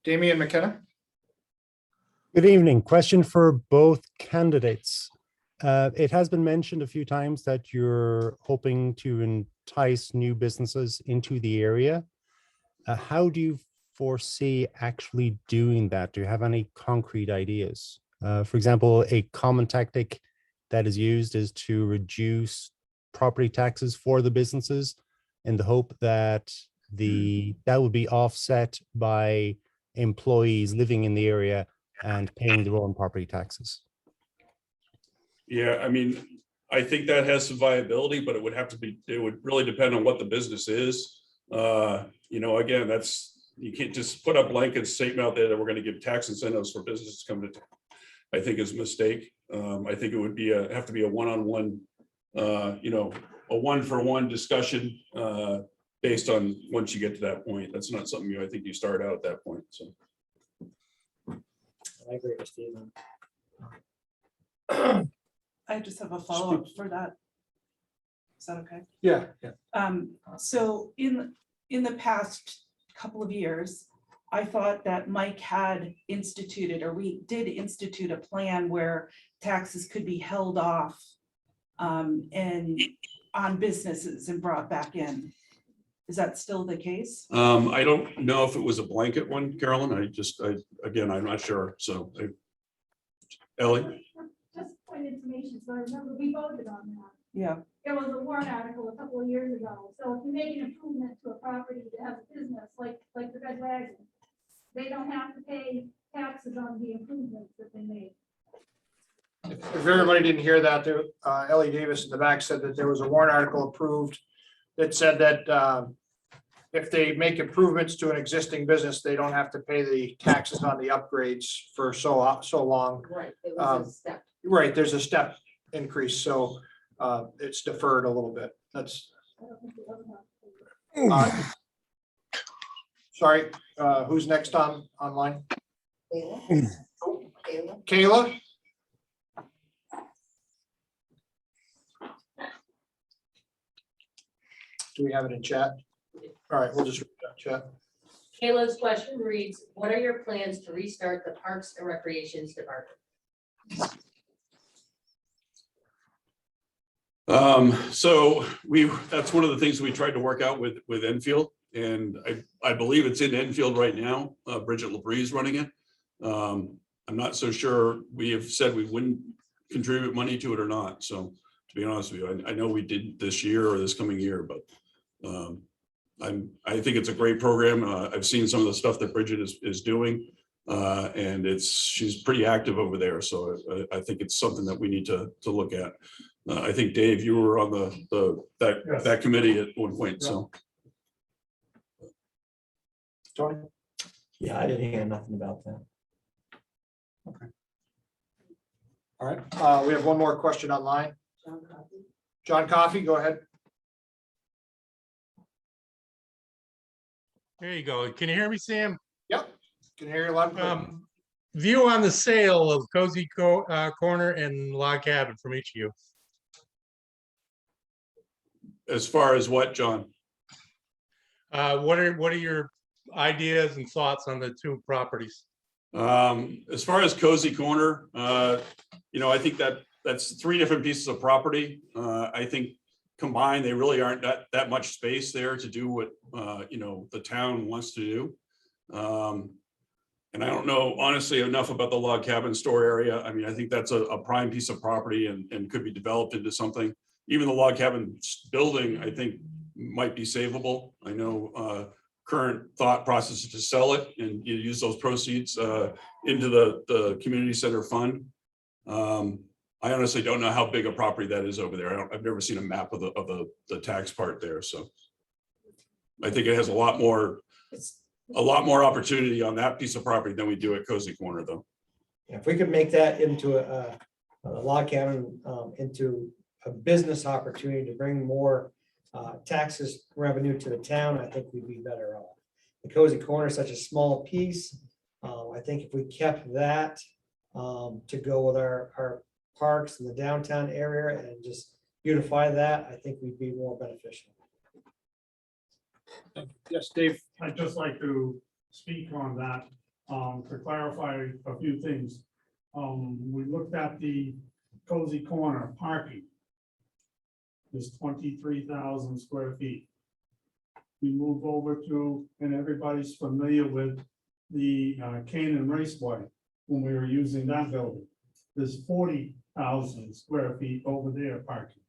Damian McKenna.
Good evening. Question for both candidates. It has been mentioned a few times that you're hoping to entice new businesses into the area. How do you foresee actually doing that? Do you have any concrete ideas? For example, a common tactic that is used is to reduce property taxes for the businesses in the hope that that would be offset by employees living in the area and paying their own property taxes.
Yeah, I mean, I think that has some viability, but it would really depend on what the business is. Again, you can't just put a blanket statement out there that we're going to give tax incentives for businesses to come to town. I think is a mistake. I think it would have to be a one-on-one, a one-for-one discussion based on once you get to that point. That's not something I think you start out at that point. So
I agree with Stephen.
I just have a follow-up for that. Is that okay?
Yeah.
So in the past couple of years, I thought that Mike had instituted, or we did institute a plan where taxes could be held off and on businesses and brought back in. Is that still the case?
I don't know if it was a blanket one, Carolyn. Again, I'm not sure. So, Ellie.
Just point information, so I remember we voted on that.
Yeah.
There was a warrant article a couple of years ago, so if you make an improvement to a property that has a business, like the Red Wagon, they don't have to pay taxes on the improvements that they made.
If everybody didn't hear that, Ellie Davis in the back said that there was a warrant article approved that said that if they make improvements to an existing business, they don't have to pay the taxes on the upgrades for so long.
Right. It was a step.
Right, there's a step increase, so it's deferred a little bit. That's. Sorry, who's next online? Kayla? Do we have it in chat? All right, we'll just read that chat.
Kayla's question reads, what are your plans to restart the Parks and Recreations Department?
So that's one of the things we tried to work out with Enfield, and I believe it's in Enfield right now. Bridget LaBrie is running it. I'm not so sure. We have said we wouldn't contribute money to it or not. So to be honest with you, I know we did this year or this coming year, but I think it's a great program. I've seen some of the stuff that Bridget is doing, and she's pretty active over there. So I think it's something that we need to look at. I think Dave, you were on that committee at one point. So,
Tony?
Yeah, I didn't hear nothing about that.
Okay. All right, we have one more question online. John Coffey, go ahead.
There you go. Can you hear me, Sam?
Yep, can hear you loud and clear.
View on the sale of Cozy Corner and Log Cabin from each of you.
as far as what, John?
What are your ideas and thoughts on the two properties?
As far as Cozy Corner, I think that's three different pieces of property. I think combined, they really aren't that much space there to do what, the town wants to do. And I don't know honestly enough about the log cabin store area. I mean, I think that's a prime piece of property and could be developed into something. Even the log cabin building, I think might be savable. I know current thought process is to sell it and you use those proceeds into the community center fund. I honestly don't know how big a property that is over there. I've never seen a map of the tax part there, so. I think it has a lot more opportunity on that piece of property than we do at Cozy Corner, though.
If we could make that into a log cabin, into a business opportunity to bring more taxes revenue to the town, I think we'd be better off. The Cozy Corner is such a small piece. I think if we kept that to go with our parks in the downtown area and just beautify that, I think we'd be more beneficial.
Yes, Dave.
I'd just like to speak on that, to clarify a few things. We looked at the Cozy Corner parking. Is 23,000 square feet. We move over to, and everybody's familiar with the Canaan Raceway, when we were using that building. There's 40,000 square feet over there parking.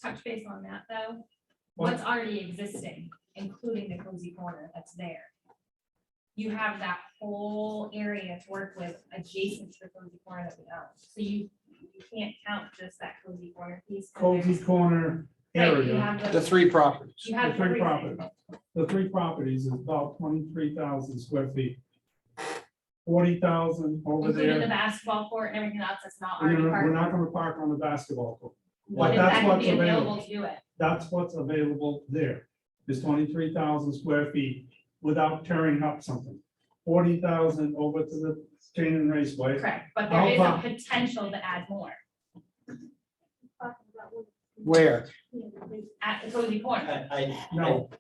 Touch base on that, though. What's already existing, including the Cozy Corner that's there? You have that whole area to work with adjacent to the Cozy Corner that we own. So you can't count just that Cozy Corner piece. 'Cause
Cozy
there's-
Corner
Right, you
area.
have
The three properties.
You have
The three
everything.
properties. The three properties is about 23,000 square feet. 40,000 over
Including the
there.
basketball court and everything else that's not
We're
already
gonna- we're not
part.
gonna park on the basketball court.
What
But
if
that's
that could
what's
be available
available.
to do it?
That's what's available there. Is 23,000 square feet without tearing up something. 40,000 over to the Canaan Raceway.
Correct, but there is a potential to add more
Where?
at the Cozy Corner.
No.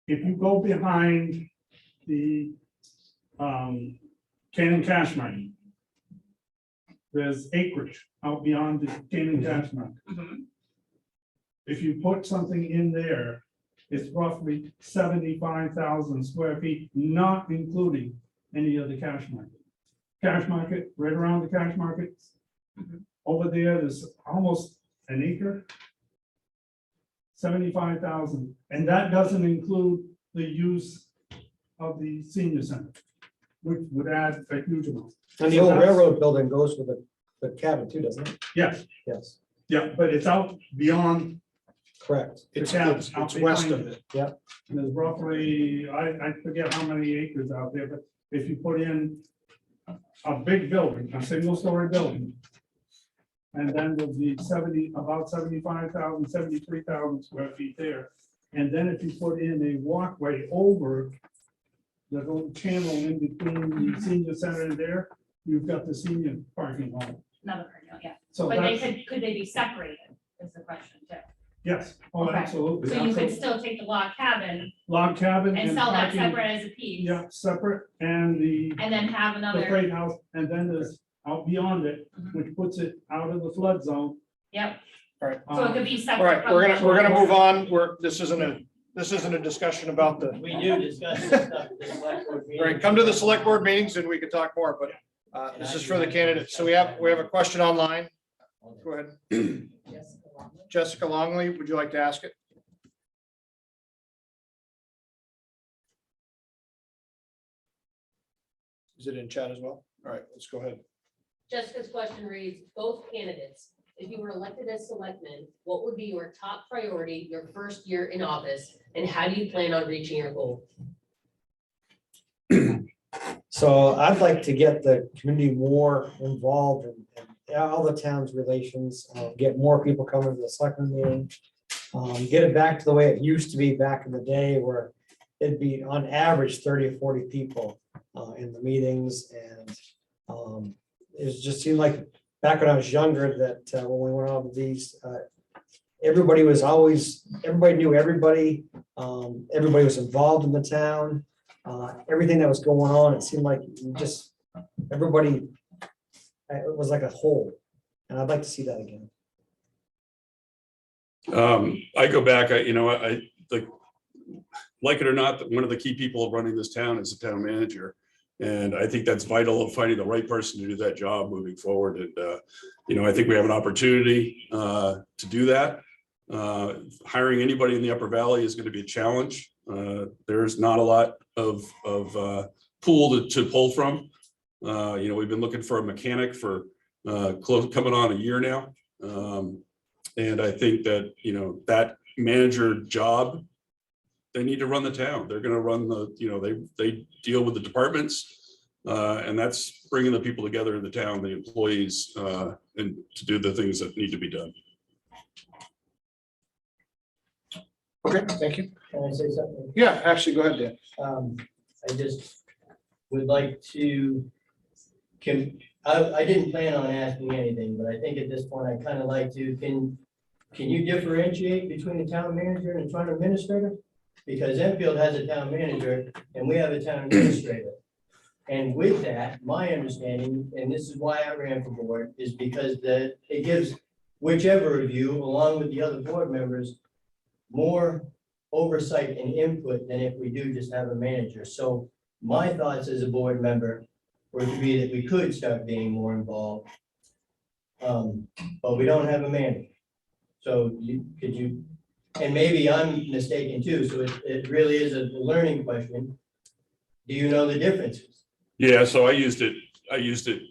If you go behind the Canaan Cash Money, there's acreage out beyond the Canaan Cash Money. If you put something in there, it's roughly 75,000 square feet, not including any of the cash market. Cash market, right around the cash market. Over there, there's almost an acre. 75,000, and that doesn't include the use of the senior center, which would add a huge amount.
And the old railroad building goes with the cabin too, doesn't it?
Yes,
Yes,
yeah, but it's out beyond.
correct.
It's
out
west
behind
of it.
Yep.
And there's roughly, I forget how many acres out there, but if you put in a big building, a single-story building, and then there'll be about 75,000, 73,000 square feet there. And then if you put in a walkway over the little channel in between the senior center and there, you've got the senior parking lot.
Another parking lot, yeah.
So
But they
that's,
could they be separated is the question too.
yes, oh,
Okay.
absolutely.
So you could
absolutely.
still take the log cabin
Log cabin
and
and
sell that
parking.
separate as a piece.
Yeah, separate, and the
And then have
the
another,
freight house, and then there's out beyond it, which puts it out of the flood zone.
yep,
All right.
so it could be
All
separate.
right,
from
we're gonna
the-
move on. This isn't a discussion about the.
We do discuss this stuff at the select board meeting.
All right, come to the select board meetings and we can talk more, but this is for the candidates. So we have a question online. Go ahead. Jessica Longley, would you like to ask it? Is it in chat as well? All right, let's go ahead.
Jessica's question reads, both candidates, if you were elected as selectmen, what would be your top priority your first year in office? And how do you plan on reaching your goal?
So I'd like to get the community more involved in all the town's relations, get more people coming to the selectmen meeting. Get it back to the way it used to be back in the day where it'd be on average 30 or 40 people in the meetings, and it just seemed like back when I was younger that when we went on these, everybody knew everybody, everybody was involved in the town. Everything that was going on, it seemed like everybody, it was like a whole, and I'd like to see that again.
I go back, like it or not, one of the key people running this town is the town manager. And I think that's vital of finding the right person to do that job moving forward. And, I think we have an opportunity to do that. Hiring anybody in the Upper Valley is going to be a challenge. There's not a lot of pool to pull from. We've been looking for a mechanic for coming on a year now. And I think that, that manager job, they need to run the town. They're going to run they deal with the departments. And that's bringing the people together in the town, the employees, and to do the things that need to be done.
Okay, thank you.
Can I say something?
Yeah, actually, go ahead, Dan.
I just would like to, I didn't plan on asking anything, but I think at this point, I kind of like to, can you differentiate between the town manager and the town administrator? Because Enfield has a town manager and we have a town administrator. And with that, my understanding, and this is why I ran for board, is because it gives whichever of you, along with the other board members, more oversight and input than if we do just have a manager. So my thoughts as a board member were to be that we could start being more involved. But we don't have a manager. So could you, and maybe I'm mistaken too, so it really is a learning question. Do you know the differences?
Yeah, so I used it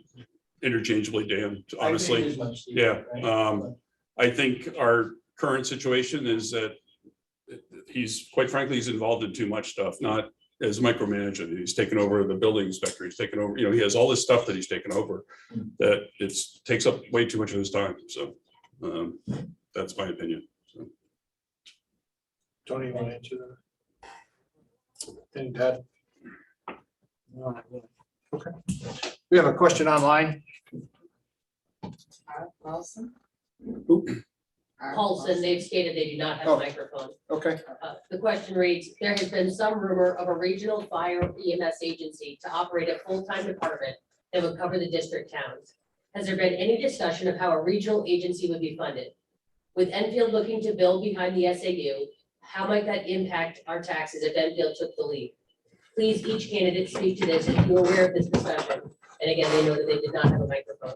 interchangeably, Dan, honestly.
I think as much, Steve,
Yeah,
right?
I think our current situation is that he's, quite frankly, he's involved in too much stuff, not as micromanager. He's taken over the building inspector. He's taken over, he has all this stuff that he's taken over that takes up way too much of his time. So that's my opinion. So.
Tony, you want to answer that? And Ted? No, okay. We have a question online.
Paulson, they've stated they do not have a microphone.
Okay.
The question reads, there has been some rumor of a regional fire EMS agency to operate a full-time department that would cover the district towns. Has there been any discussion of how a regional agency would be funded? With Enfield looking to build behind the SAU, how might that impact our taxes if Enfield took the lead? Please, each candidate speak to this if you're aware of this discussion. And again, they know that they did not have a microphone.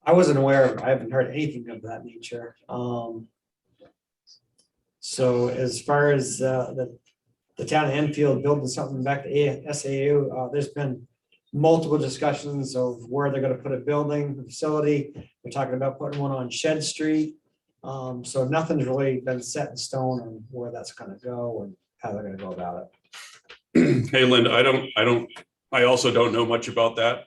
I wasn't aware I haven't heard anything of that nature. So as far as the town of Enfield building something back to SAU, there's been multiple discussions of where they're gonna put a building, a facility. We're talking about putting one on Shed Street. So nothing's really been set in stone on where that's gonna go and how they're gonna go about it.
Hey, Linda, I also don't know much about that.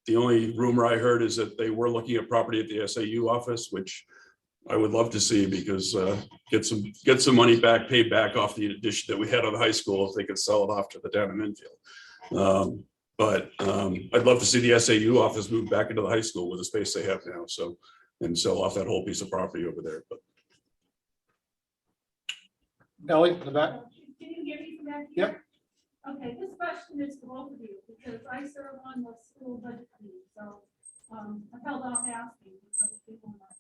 The only rumor I heard is that they were looking at property at the SAU office, which I would love to see because get some money back, paid back off the addition that we had on the high school if they could sell it off to the town of Enfield. But I'd love to see the SAU office move back into the high school with the space they have now. So, and sell off that whole piece of property over there. But
Ellie, in the back.
Can you hear me from back here?
Yep.
Okay, this question is for both of you, because I serve on the school budget committee, so I held off asking. Other people not.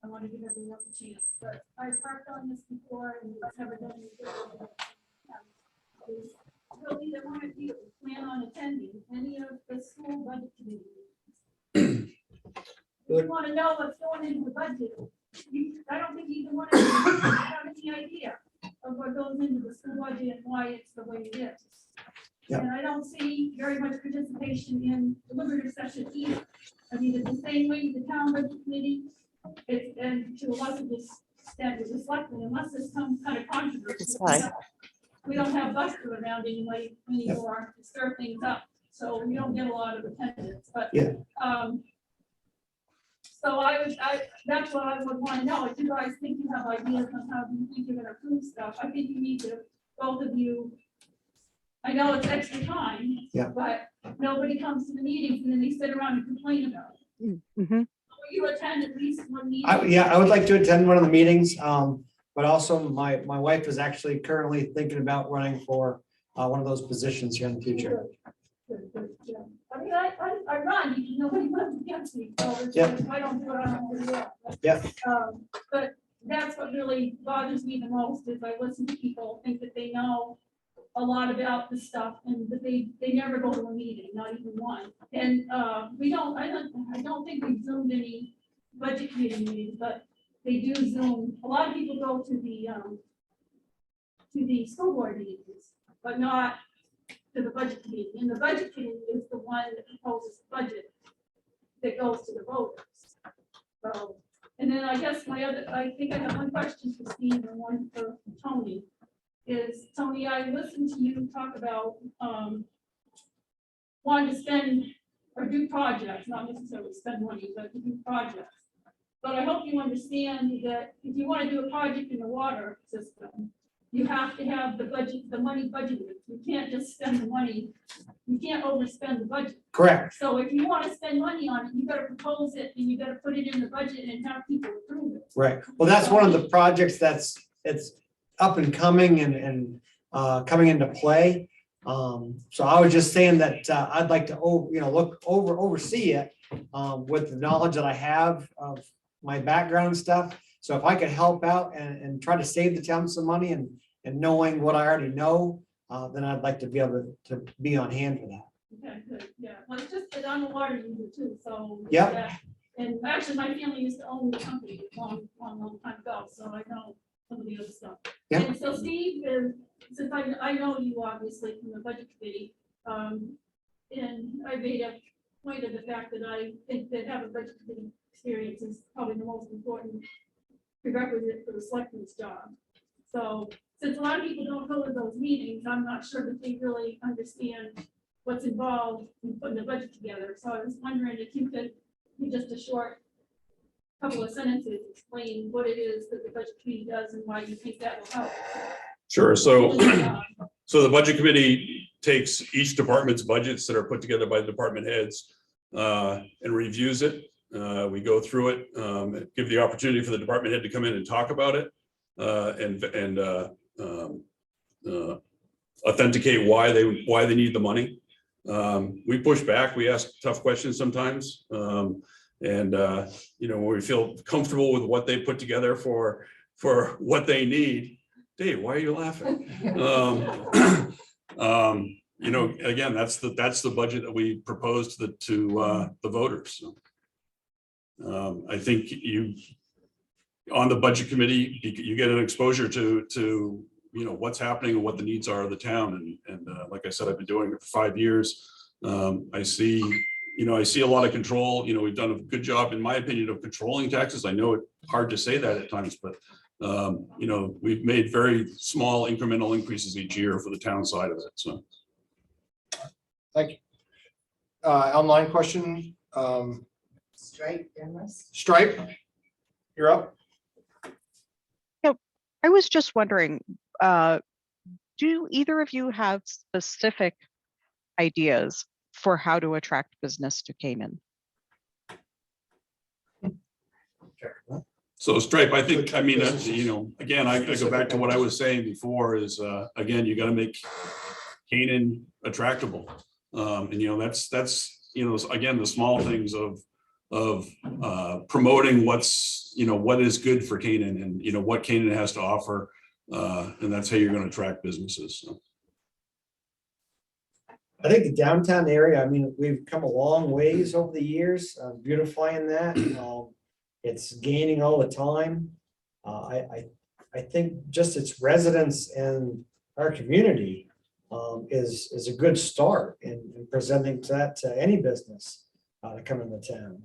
I want to give everyone a chance, but I've worked on this before and I've never done anything. Will either one of you plan on attending any of the school budget committee meetings? If you want to know what's going into the budget, I don't think either one of you have any idea of what goes into the school budget and why it's the way it is.
Yeah.
And I don't see very much participation in deliberative session either. I mean, it's the same way with the town budget committee. And to a lesser extent with the selectmen, unless there's some kind of controversy. We don't have Buster around anymore to stir things up, so we don't get a lot of attendance, but.
Yeah.
So that's what I would want to know, if you guys think you have ideas on how you think you're gonna approve stuff, I think you need to, both of you. I know it's extra time.
Yeah.
But nobody comes to the meetings and then they sit around and complain about it. Will you attend at least one meeting?
I would like to attend one of the meetings, but also my wife is actually currently thinking about running for one of those positions here in the future.
Yeah. I mean, mean, I run because nobody runs against me, so it's
Yeah.
like, if I don't do it, I don't do it.
Yeah.
But that's what really bothers me the most is I listen to people think that they know a lot about this stuff and that they never go to a meeting, not even one. And I don't think we've zoomed any budget committee meetings, but they do Zoom. A lot of people go to the school board meetings, but not to the budget committee. And the budget committee is the one that proposes the budget that goes to the voters. So, and then I guess I think I have one question for Steve and one for Tony. Tony, I listened to you talk about wanting to spend or do projects, not necessarily spend money, but to do projects. But I hope you understand that if you want to do a project in the water system, you have to have the money budgeted. You can't just spend the money. You can't overspend the budget.
Correct.
So if you want to spend money on it, you gotta propose it and you gotta put it in the budget and have people approve it.
Right. Well, that's one of the projects it's up and coming and coming into play. So I was just saying that I'd like to oversee it with the knowledge that I have of my background and stuff. So if I could help out and try to save the town some money and knowing what I already know, then I'd like to be able to be on hand for that.
Okay, good, yeah, well, it's just that I'm a water user too, so.
Yep.
yeah. And actually, my family used to own the company long time ago, so I know some of the other stuff.
Yeah.
And so Steve, since I know you obviously from the budget committee, and I made a point of the fact that I think that having budget committee experience is probably the most important prerequisite for the selectman's job. So since a lot of people don't go to those meetings, I'm not sure that they really understand what's involved in putting the budget together. So I was wondering if you could, in just a short couple of sentences, explain what it is that the budget committee does and why you think that will help.
Sure. So the budget committee takes each department's budgets that are put together by the department heads and reviews it. We go through it, give the opportunity for the department head to come in and talk about it and authenticate why they need the money. We push back, we ask tough questions sometimes. When we feel comfortable with what they put together for what they need. Dave, why are you laughing? Again, that's the budget that we proposed to the voters. I think on the budget committee, you get an exposure to what's happening and what the needs are of the town. And like I said, I've been doing it for 5 years. I see a lot of control. We've done a good job, in my opinion, of controlling taxes. I know it's hard to say that at times, but we've made very small incremental increases each year for the town side of it. So.
Thank you. Online question.
Stripe, Dennis.
Stripe, you're up.
I was just wondering, do either of you have specific ideas for how to attract business to Canaan?
So Stripe, I think, again, I go back to what I was saying before is, again, you got to make Canaan attractable. That's again, the small things of promoting what is good for Canaan and, what Canaan has to offer. And that's how you're going to attract businesses. So.
I think the downtown area, we've come a long ways over the years, beautifying that. It's gaining all the time. I think just its residents and our community is a good start in presenting that to any business to come into town.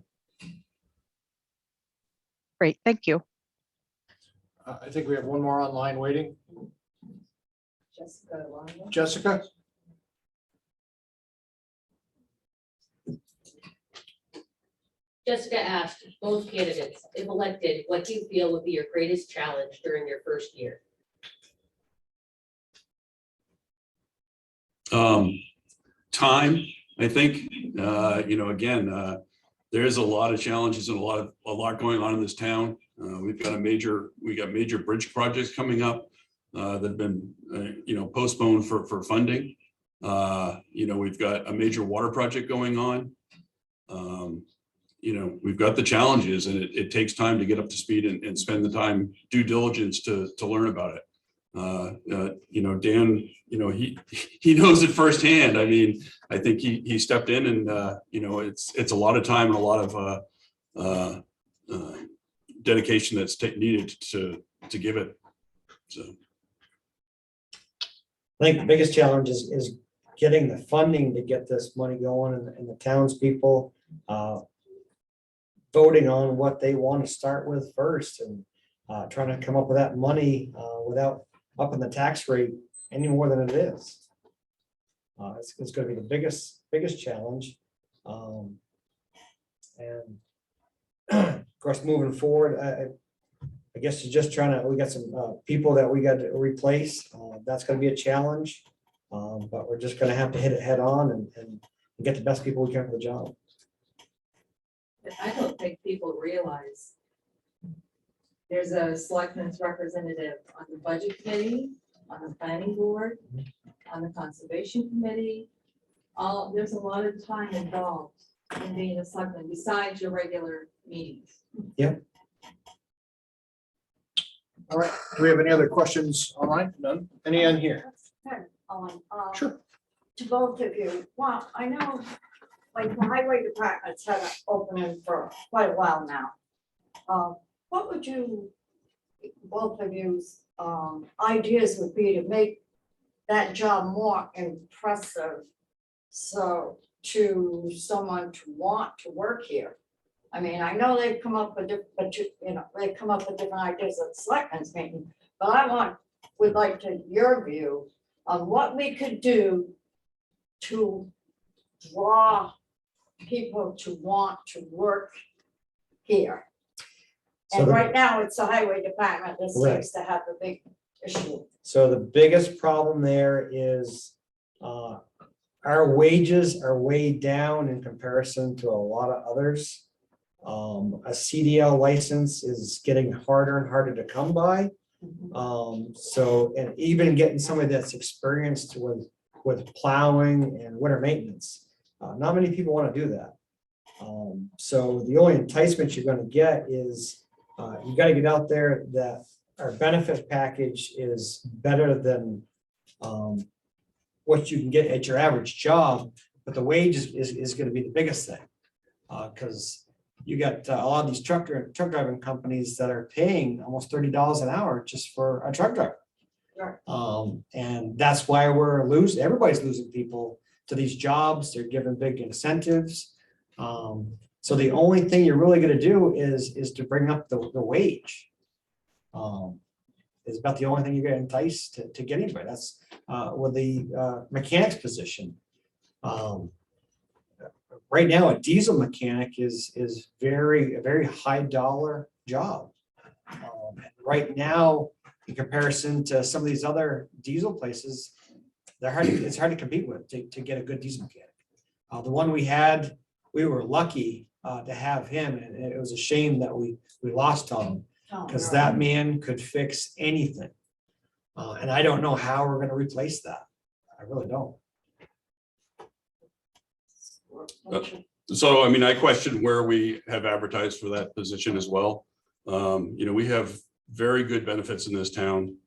Great, thank you.
I think we have one more online waiting.
Jessica Longo.
Jessica?
Jessica asked both candidates, if elected, what do you feel would be your greatest challenge during your first year?
Time, I think, again, there's a lot of challenges and a lot going on in this town. We got major bridge projects coming up that have been, postponed for funding. You know, we've got a major water project going on. You know, we've got the challenges, and it takes time to get up to speed and spend the time, due diligence to learn about it. You know, Dan, you know, he knows it firsthand. I mean, I think he stepped in, and you know, it's a lot of time and a lot of dedication that's needed to give it. So
I think the biggest challenge is getting the funding to get this money going, and the townspeople voting on what they want to start with first, and trying to come up with that money without upping the tax rate any more than it is. It's going to be the biggest challenge. And of course, moving forward, I guess you're just trying to, we got some people that we got to replace. That's going to be a challenge, but we're just going to have to hit it head on and get the best people we can for the job.
I don't think people realize there's a selectmen's representative on the budget committee, on the planning board, on the conservation committee. There's a lot of time involved in being a selectman besides your regular meetings.
Yep.
All right, do we have any other questions online? None? Any on here? Sure.
To both of you, well, I know, like, the highway department's had an opening for quite a while now. What would you, both of you's ideas would be to make that job more impressive, so to someone to want to work here? I mean, I know they've come up with, they've come up with different ideas at selectmen's meeting, but would like to your view on what we could do to draw people to want to work here. And right now, it's the highway department that seems to have the big issue.
So the biggest problem there is our wages are way down in comparison to a lot of others. A CDL license is getting harder and harder to come by. So, and even getting somebody that's experienced with plowing and winter maintenance, not many people want to do that. So the only enticement you're going to get is you got to get out there that our benefit package is better than what you can get at your average job, but the wage is going to be the biggest thing. Because you got a lot of these truck driving companies that are paying almost $30 an hour just for a truck driver.
Right.
And that's why everybody's losing people to these jobs. They're given big incentives. So the only thing you're really going to do is to bring up the wage. Is about the only thing you're going to entice to get anybody. That's with the mechanic's position. Right now, a diesel mechanic is a very high dollar job. Right now, in comparison to some of these other diesel places, it's hard to compete with to get a good diesel mechanic. The one we had, we were lucky to have him, and it was a shame that we lost him, because that man could fix anything. And I don't know how we're going to replace that. I really don't.
So, I mean, I question where we have advertised for that position as well. You know, we have very good benefits in this town.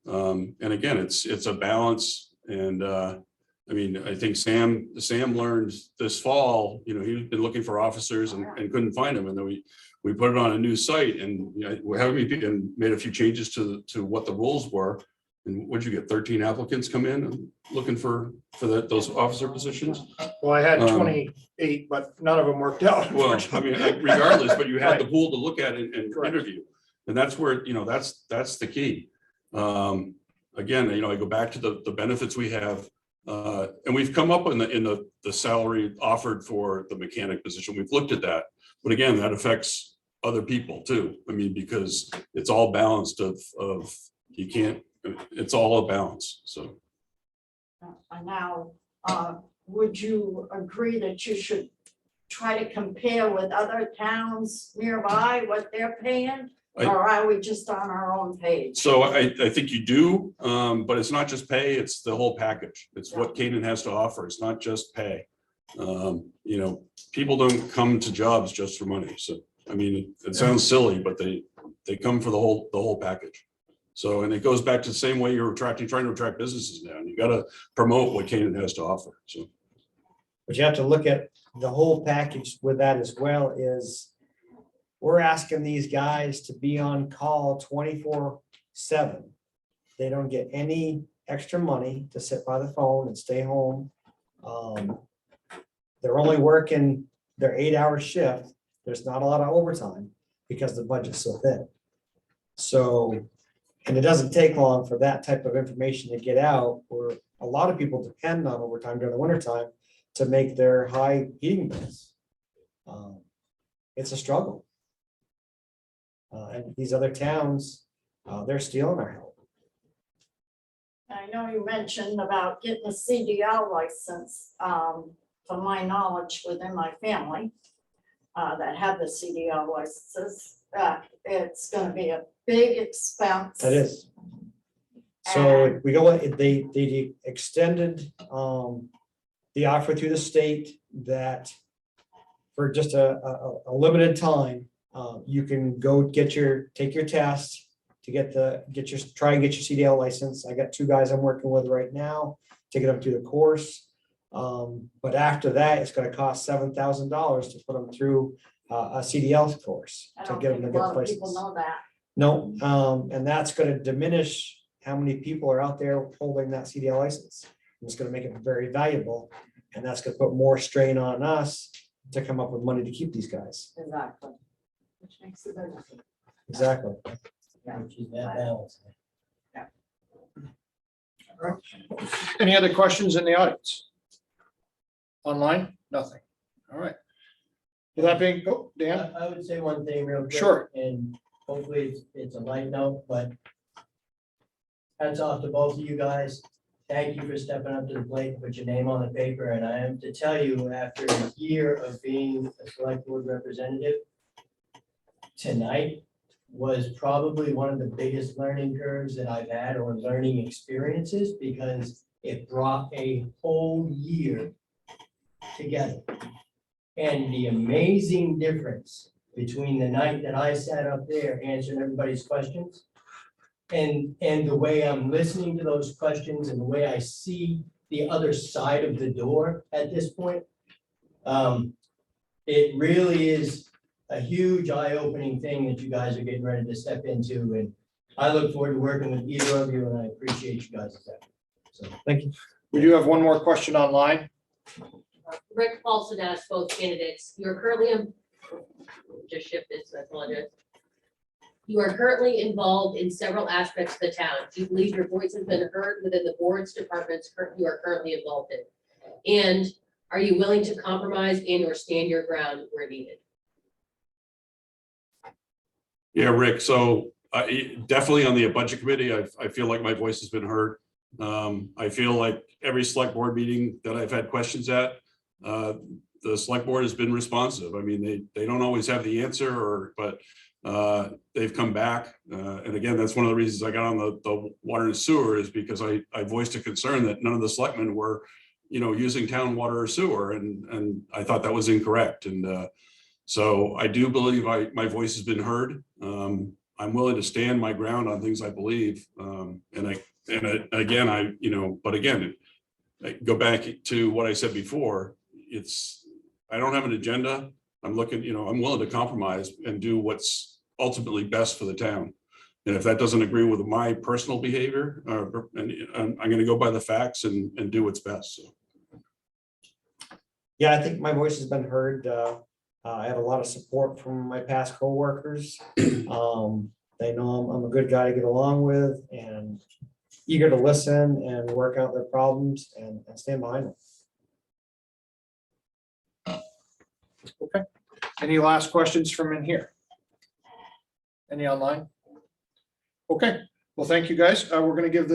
And again, it's a balance. And I mean, I think Sam learned this fall, you know, he's been looking for officers and couldn't find them. And then we put it on a new site, and you know, we haven't made a few changes to what the rules were. And what'd you get, 13 applicants come in and looking for those officer positions?
Well, I had 28, but none of them worked out.
Well, I mean, regardless, but you had the pool to look at and interview. And that's where, you know, that's the key. Again, you know, I go back to the benefits we have. And we've come up in the salary offered for the mechanic position. We've looked at that. But again, that affects other people too. I mean, because it's all balanced of you can't, it's all a balance, so.
Now, would you agree that you should try to compare with other towns nearby what they're paying? Or are we just on our own page?
So I think you do, but it's not just pay, it's the whole package. It's what Canaan has to offer. It's not just pay. You know, people don't come to jobs just for money. So, I mean, it sounds silly, but they come for the whole package. So, and it goes back to the same way you're trying to attract businesses now. You gotta promote what Canaan has to offer, so.
But you have to look at the whole package with that as well is we're asking these guys to be on call 24/7. They don't get any extra money to sit by the phone and stay home. They're only working their 8-hour shift. There's not a lot of overtime because the budget's so thin. So, and it doesn't take long for that type of information to get out, where a lot of people depend on overtime during the wintertime to make their high heating bills. It's a struggle. And these other towns, they're stealing our help.
I know you mentioned about getting a CDL license, from my knowledge within my family, that have the CDL licenses, it's gonna be a big expense.
It is. So we go, they extended the offer through the state that for just a limited time, you can go take your test to try and get your CDL license. I got 2 guys I'm working with right now to get them through the course. But after that, it's gonna cost $7,000 to put them through a CDL course
I
to
don't
get them
think
to
a
get
lot of people
license.
know that.
No, and that's gonna diminish how many people are out there holding that CDL license. It's gonna make it very valuable, and that's gonna put more strain on us to come up with money to keep these guys.
Exactly. Which makes it better.
Exactly.
Which is that balance.
Any other questions in the audience? Online? Nothing. All right. With that being, oh, Dan?
I would say one thing real quick.
Sure.
And hopefully it's a light note, but hats off to both of you guys. Thank you for stepping up to the plate, and put your name on the paper. And I am to tell you, after a year of being a select board representative, tonight was probably one of the biggest learning curves that I've had, or learning experiences, because it brought a whole year together. And the amazing difference between the night that I sat up there answering everybody's questions and the way I'm listening to those questions and the way I see the other side of the door at this point, it really is a huge eye-opening thing that you guys are getting ready to step into. And I look forward to working with either of you, and I appreciate you guys' effort. So,
thank you.
We do have one more question online.
Rick Paulson asked both candidates, you are currently, just shifted, so I apologize. You are currently involved in several aspects of the town. Do you believe your voice has been heard within the boards, departments you are currently involved in? And are you willing to compromise and or stand your ground where needed?
Yeah, Rick, so definitely on the budget committee, I feel like my voice has been heard. I feel like every select board meeting that I've had questions at, the select board has been responsive. I mean, they don't always have the answer, but they've come back. And again, that's one of the reasons I got on the water and sewer, is because I voiced a concern that none of the selectmen were, using town water or sewer, and I thought that was incorrect. And so I do believe my voice has been heard. I'm willing to stand my ground on things I believe. Again, I go back to what I said before. I don't have an agenda. I'm looking, I'm willing to compromise and do what's ultimately best for the town. And if that doesn't agree with my personal behavior, I'm going to go by the facts and do what's best. So.
Yeah, I think my voice has been heard. I have a lot of support from my past coworkers. They know I'm a good guy to get along with, and eager to listen and work out their problems and stand behind them.
Okay. Any last questions from in here? Any online? Okay. Well, thank you, guys. We're going to give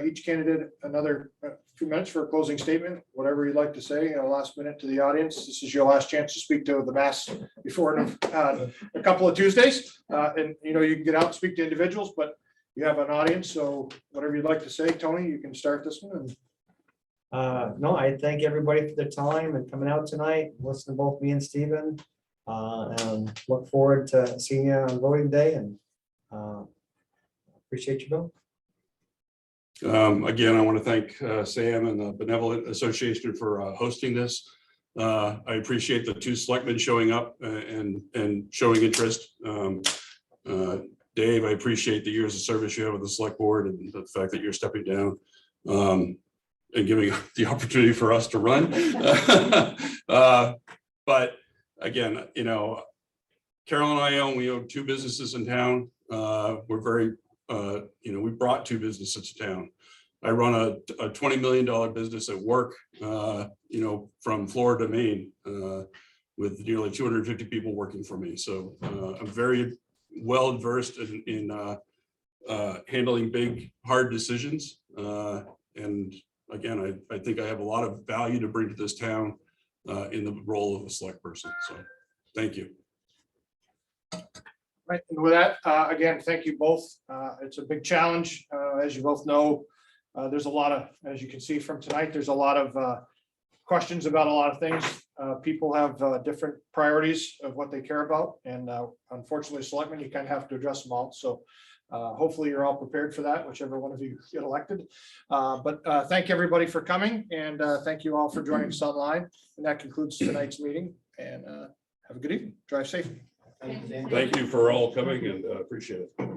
each candidate another few minutes for a closing statement, whatever you'd like to say, last minute to the audience. This is your last chance to speak to the mass before a couple of Tuesdays. And, you can get out and speak to individuals, but you have an audience, so whatever you'd like to say, Tony, you can start this one.
No, I thank everybody for their time and coming out tonight, listening to both me and Stephen. And look forward to seeing you on voting day and appreciate you, Bill.
Again, I want to thank Sam and the Benevolent Association for hosting this. I appreciate the two selectmen showing up and showing interest. Dave, I appreciate the years of service you have with the select board and the fact that you're stepping down and giving the opportunity for us to run. But again, Carol and we own two businesses in town. We're very, we brought two businesses to town. I run a $20 million business at work, from Florida to Maine, with nearly 250 people working for me. So I'm very well versed in handling big, hard decisions. And again, I think I have a lot of value to bring to this town in the role of a select person. So thank you.
Right, and with that, again, thank you both. It's a big challenge, as you both know. There's a lot of, as you can see from tonight, there's a lot of questions about a lot of things. People have different priorities of what they care about, and unfortunately, selectmen, you kind of have to address them all. So hopefully, you're all prepared for that, whichever one of you get elected. But thank everybody for coming, and thank you all for joining us online. And that concludes tonight's meeting. And have a good evening. Drive safely.
Thank you for all coming, and appreciate it.